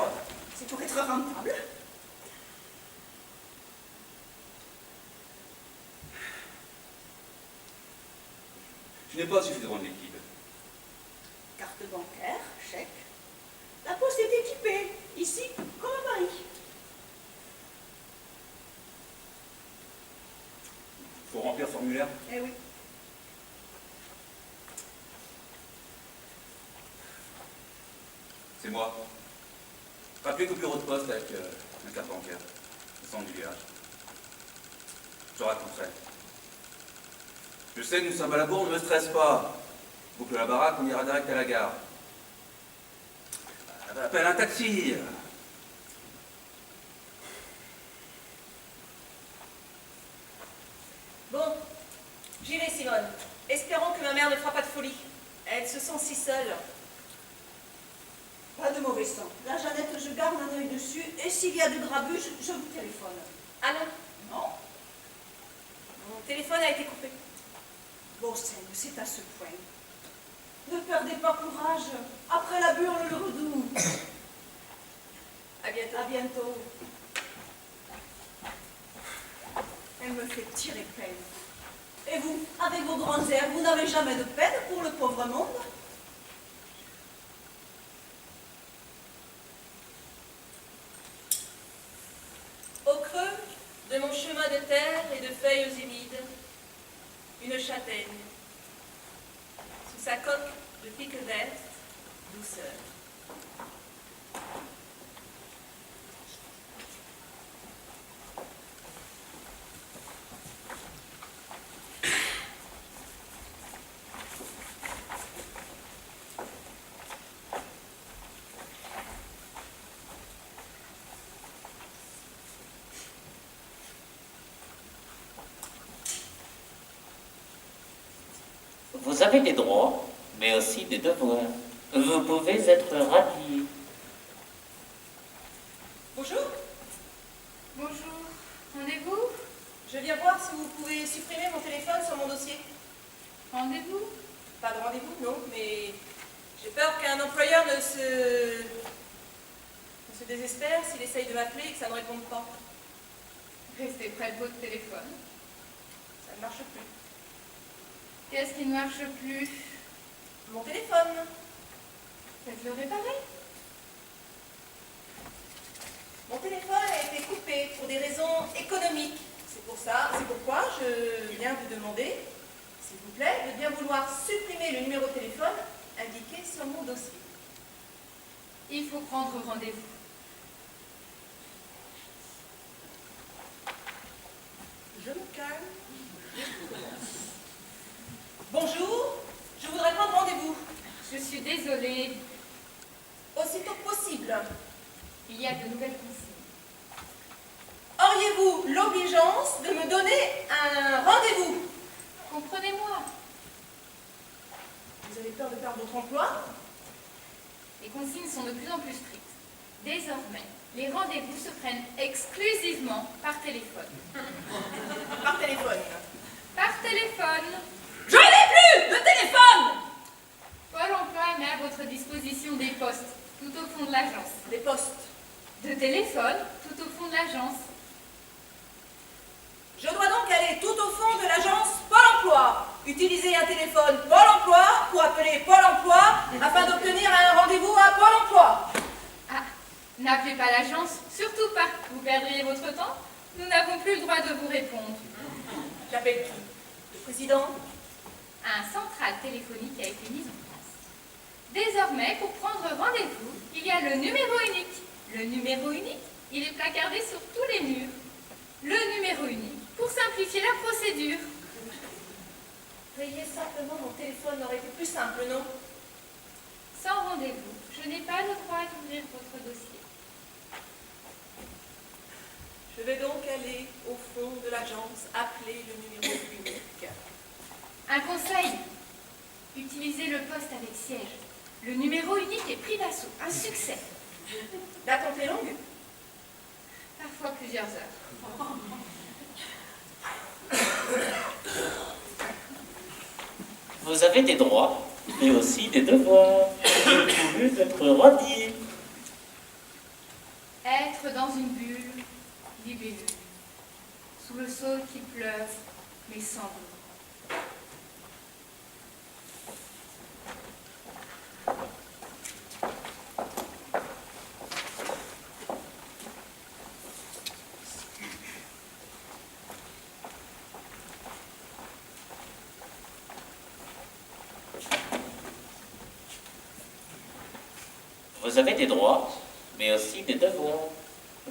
J: C'est pour être rentable.
F: Je n'ai pas suffisamment de liquide.
J: Carte bancaire, chèque. La poste est équipée, ici comme à Paris.
F: Il faut remplir le formulaire.
J: Eh oui.
F: C'est moi. Rappelez qu'au bureau de poste avec ma carte bancaire, au centre du village. Je raconterai. Je sais que nous sommes à la bourre, ne me stresse pas. Boucle la baraque, on ira direct à la gare. Appelle un taxi.
B: Bon, j'y vais, Simone. Espérons que ma mère ne fera pas de folie. Elle se sent si seule.
J: Pas de mauvais sang. La Jeannette, je garde un œil dessus, et s'il y a du grabuge, je vous téléphone.
B: Ah non,
J: Non?
B: mon téléphone a été coupé.
J: Bon, c'est à ce point. Ne perdez pas courage. Après la burle, le redoute.
B: À bientôt.
J: À bientôt. Elle me fait tirer peine. Et vous, avec vos grands airs, vous n'avez jamais de peine pour le pauvre monde?
B: Au creux de mon chemin de terre et de feuilles humides, une châtaigne. Sous sa coque de pique verte, douceur.
A: Vous avez des droits, mais aussi des devoirs. Vous pouvez être radié.
B: Bonjour,
D: Bonjour, rendez-vous?
B: je viens voir si vous pouvez supprimer mon téléphone sur mon dossier.
D: Rendez-vous?
B: Pas de rendez-vous, non, mais j'ai peur qu'un employeur ne se désespère s'il essaye de m'appeler et que ça ne réponde pas.
D: Restez près de votre téléphone.
B: Ça ne marche plus.
D: Qu'est-ce qui ne marche plus?
B: Mon téléphone.
D: Faites-le réparer.
B: Mon téléphone a été coupé pour des raisons économiques. C'est pourquoi je viens vous demander, s'il vous plaît, de bien vouloir supprimer le numéro de téléphone indiqué sur mon dossier.
D: Il faut prendre rendez-vous.
B: Je me calme. Bonjour, je voudrais prendre rendez-vous.
D: Je suis désolée,
B: Aussitôt possible.
D: il y a de nouvelles consignes.
B: Auriez-vous l'obligeance de me donner un rendez-vous?
D: Comprenez-moi,
B: Vous avez peur de perdre votre emploi?
D: les consignes sont de plus en plus strictes. Désormais, les rendez-vous se prennent exclusivement par téléphone.
B: Par téléphone.
D: Par téléphone!
B: Je n'ai plus de téléphone!
D: Pôle emploi met à votre disposition des postes tout au fond de l'agence.
B: Des postes.
D: De téléphone tout au fond de l'agence.
B: Je dois donc aller tout au fond de l'agence Pôle emploi. Utiliser un téléphone Pôle emploi pour appeler Pôle emploi afin d'obtenir un rendez-vous à Pôle emploi.
D: Ah, n'appelez pas l'agence, surtout pas. Vous perdriez votre temps. Nous n'avons plus le droit de vous répondre.
B: J'appelle qui? Le président?
D: Un central téléphonique a été mis en place. Désormais, pour prendre rendez-vous, il y a le numéro unique. Le numéro unique, il est placardé sur tous les murs. Le numéro unique, pour simplifier la procédure.
B: Payer simplement mon téléphone aurait été plus simple, non?
D: Sans rendez-vous, je n'ai pas le droit d'ouvrir votre dossier.
B: Je vais donc aller au fond de l'agence appeler le numéro unique.
D: Un conseil, utilisez le poste avec siège. Le numéro unique est pris d'assaut. Un succès.
B: L'attente est longue?
D: Parfois plusieurs heures.
A: Vous avez des droits, mais aussi des devoirs. Vous pouvez être radié.
D: Être dans une bulle, libellule. Sous le sol qui pleure, mais sans doute.
A: Vous avez des droits, mais aussi des devoirs.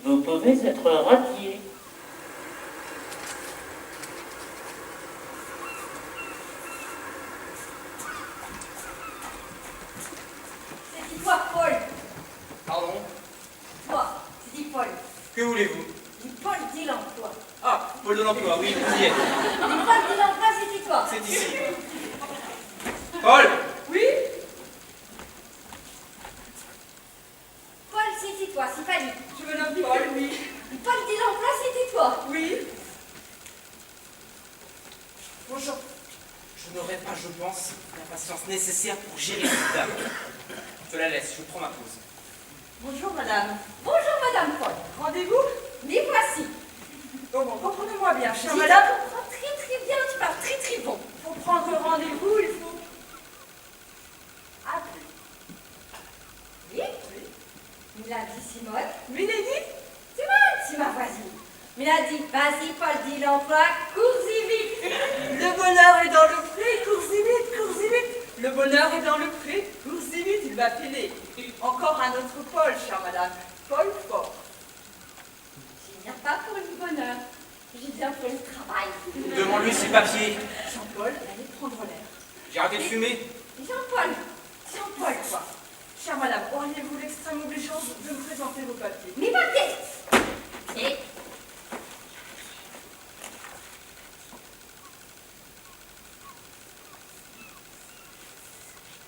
A: Vous pouvez être radié.
J: C'est dit toi, Paul.
H: Pardon?
J: Toi, c'est dit Paul.
H: Que voulez-vous?
J: Dis Paul dit l'emploi.
H: Ah, Pôle de l'emploi, oui, vous y êtes.
J: Dis Paul dit l'emploi, c'est dit toi.
H: C'est ici. Paul!
J: Oui? Paul, c'est dit toi, c'est pas dit. Je me nomme Paul, oui. Paul dit l'emploi, c'est dit toi.
H: Je n'aurai pas, je pense, la patience nécessaire pour gérer cette dame. Je la laisse, je prends ma pause.
J: Bonjour madame.
D: Bonjour, Madame Paul.
J: Rendez-vous?
D: Me voici.
J: Bon, comprenez-moi bien, chère
D: Je
J: madame.
D: te comprends très très bien, tu parles très très bon.
J: Pour prendre rendez-vous, il faut appeler.
D: Oui, il a dit Simone.
J: Milady?
D: Simone, c'est ma voisine. Mais il a dit, vas-y, Paul, dis l'emploi, cours-y vite.
J: Le bonheur est dans le pré, cours-y vite, cours-y vite. Le bonheur est dans le pré, cours-y vite, il va filer. Encore un autre Paul, chère madame. Paul Fort.
D: Je viens pas pour le bonheur, je viens pour le travail.
H: Demande-lui ses papiers.
J: Jean-Paul, allez prendre l'air.
H: J'ai arrêté de fumer.
D: Jean-Paul,
J: Jean-Paul, quoi. Chère madame, auriez-vous l'extrême obligeance de me présenter vos papiers?
D: mes papiers.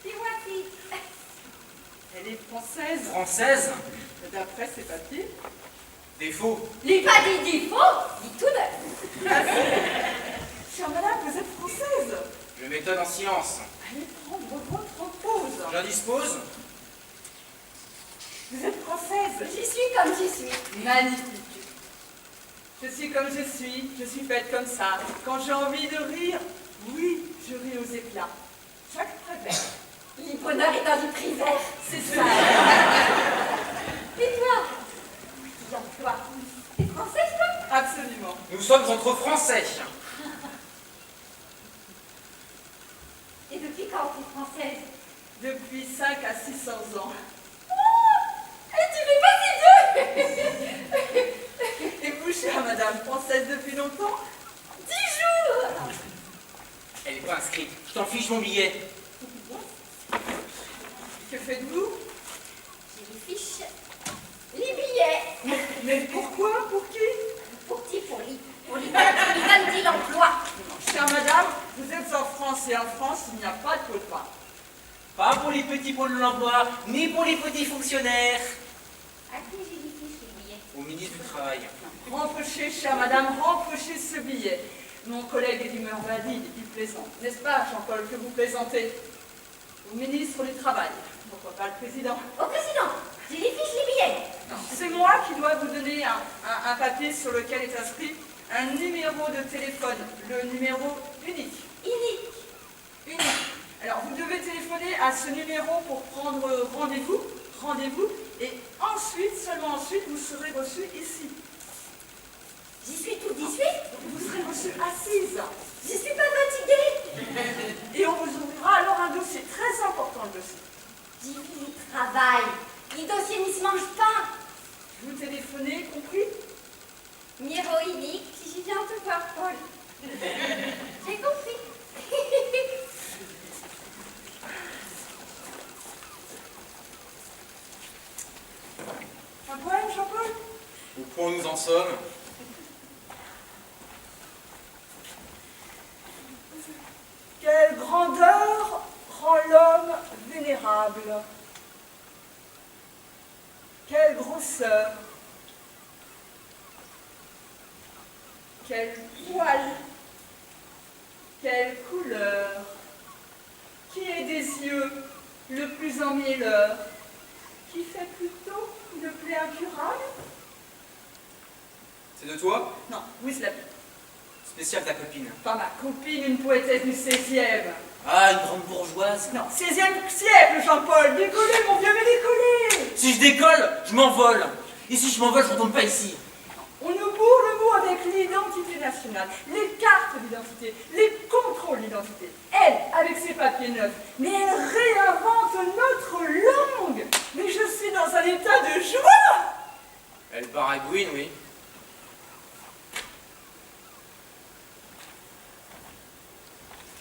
D: Et voici.
J: Elle est française,
H: Française?
J: d'après ses papiers.
H: Défaut.
D: Lis pas dit du faux, dis tout neuf.
J: Chère madame, vous êtes française.
H: Je m'étonne en silence.
J: Allez prendre votre pause.
H: J'indispose.
J: Vous êtes française.
D: J'y suis comme j'y suis.
J: Magnifique. Je suis comme je suis faite comme ça. Quand j'ai envie de rire, oui, je ris aux éclats. Chaque Prévert.
D: Le bonheur est dans le prix vert.
J: C'est ça.
D: Et toi, dis l'emploi. T'es française, toi?
J: Absolument.
H: Nous sommes entre Français.
D: Et depuis quand t'es française?
J: Depuis 5 à 600 ans.
D: Et tu fais pas si vieux.
J: Et vous, chère madame, française depuis longtemps?
D: 10 jours.
H: Elle n'est pas inscrite. Je t'en fiche mon billet.
J: Que faites-vous?
D: J'ai les fiches, les billets.
J: Mais pourquoi? Pour qui?
D: Pour qui? Pour les madame dit l'emploi.
J: Chère madame, vous êtes en France et en France, il n'y a pas de quota.
E: Pas pour les petits pôles de l'emploi, ni pour les petits fonctionnaires.
D: À qui j'ai les fiches, les billets?
H: Au ministre du Travail.
J: Rempochez, chère madame, rempochez ce billet. Mon collègue est d'humeur valide, il plaisante. N'est-ce pas, Jean-Paul, que vous plaisantez? Au ministre du Travail. Pourquoi pas le président?
D: Au président, j'ai les fiches, les billets.
J: C'est moi qui dois vous donner un papier sur lequel est inscrit un numéro de téléphone, le numéro unique.
D: Unique.
J: Alors, vous devez téléphoner à ce numéro pour prendre rendez-vous, et ensuite, seulement ensuite, vous serez reçu ici.
D: J'y suis tout de suite.
J: Vous serez reçu assise.
D: Je suis pas fatiguée.
J: Et on vous ouvrira alors un dossier très important, le dossier.
D: J'ai vu le travail. Les dossiers ne se mangent pas.
J: Vous téléphonez, compris?
D: Numéro unique, si je viens te voir, Paul. J'ai compris.
J: Un poème, Jean-Paul?
H: Au point où nous en sommes.
J: Quelle grandeur rend l'homme vénérable. Quelle grosseur. Quel poil. Quelle couleur. Qui est des yeux le plus emmêleur. Qui fait plutôt une plaie incurable?
H: C'est de toi?
J: Non, oui, c'est la
H: Spécial ta copine.
J: pas ma copine, une poétesse du 16e.
E: Ah, une grande bourgeoise.
J: Non, 16e siècle, Jean-Paul. Décollez, mon vieux, mais décollez.
E: Si je décolle, je m'envole. Et si je m'envole, je retourne pas ici.
J: On nous bourre le mot avec l'identité nationale, les cartes d'identité, les contrôles d'identité. Elle, avec ses papiers neufs, mais elle réinvente notre langue. Mais je suis dans un état de joie.
H: Elle baragouine, oui.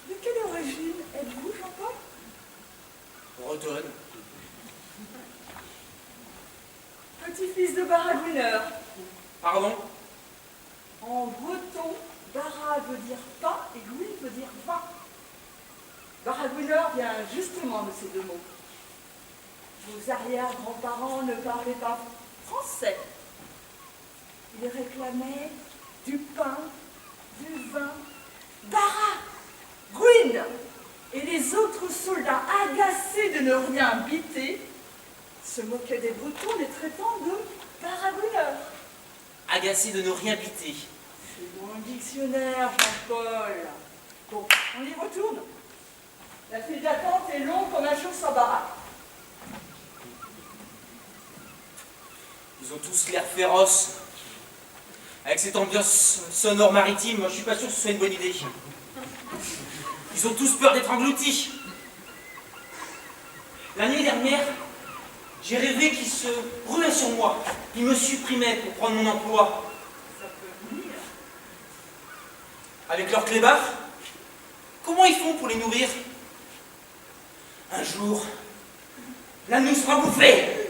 J: De quelle origine êtes-vous, Jean-Paul?
H: Bretonne.
J: Petit-fils de baragouineur.
H: Pardon?
J: En breton, bara veut dire pain et gouin veut dire vin. Baragouineur vient justement de ces deux mots. Vos arrière-grands-parents ne parlaient pas français. Ils réclamaient du pain, du vin. Bara, gouin, soldats, agacés de ne rien biter, se moquaient des Bretons, les traitant de baragouineurs.
E: Agacé de ne rien biter.
J: C'est dans le dictionnaire, Jean-Paul. Bon, on y retourne. La file d'attente est longue comme un jour sans baraque.
E: Ils ont tous l'air féroces. Avec cette ambiance sonore maritime, moi, je suis pas sûr que ce soit une bonne idée. Ils ont tous peur d'être engloutis. L'année dernière, j'ai rêvé qu'ils se ruaient sur moi. Ils me supprimaient pour prendre mon emploi.
J: Ça peut venir.
E: Avec leurs clébards, comment ils font pour les nourrir? Un jour, la nous sera bouffée.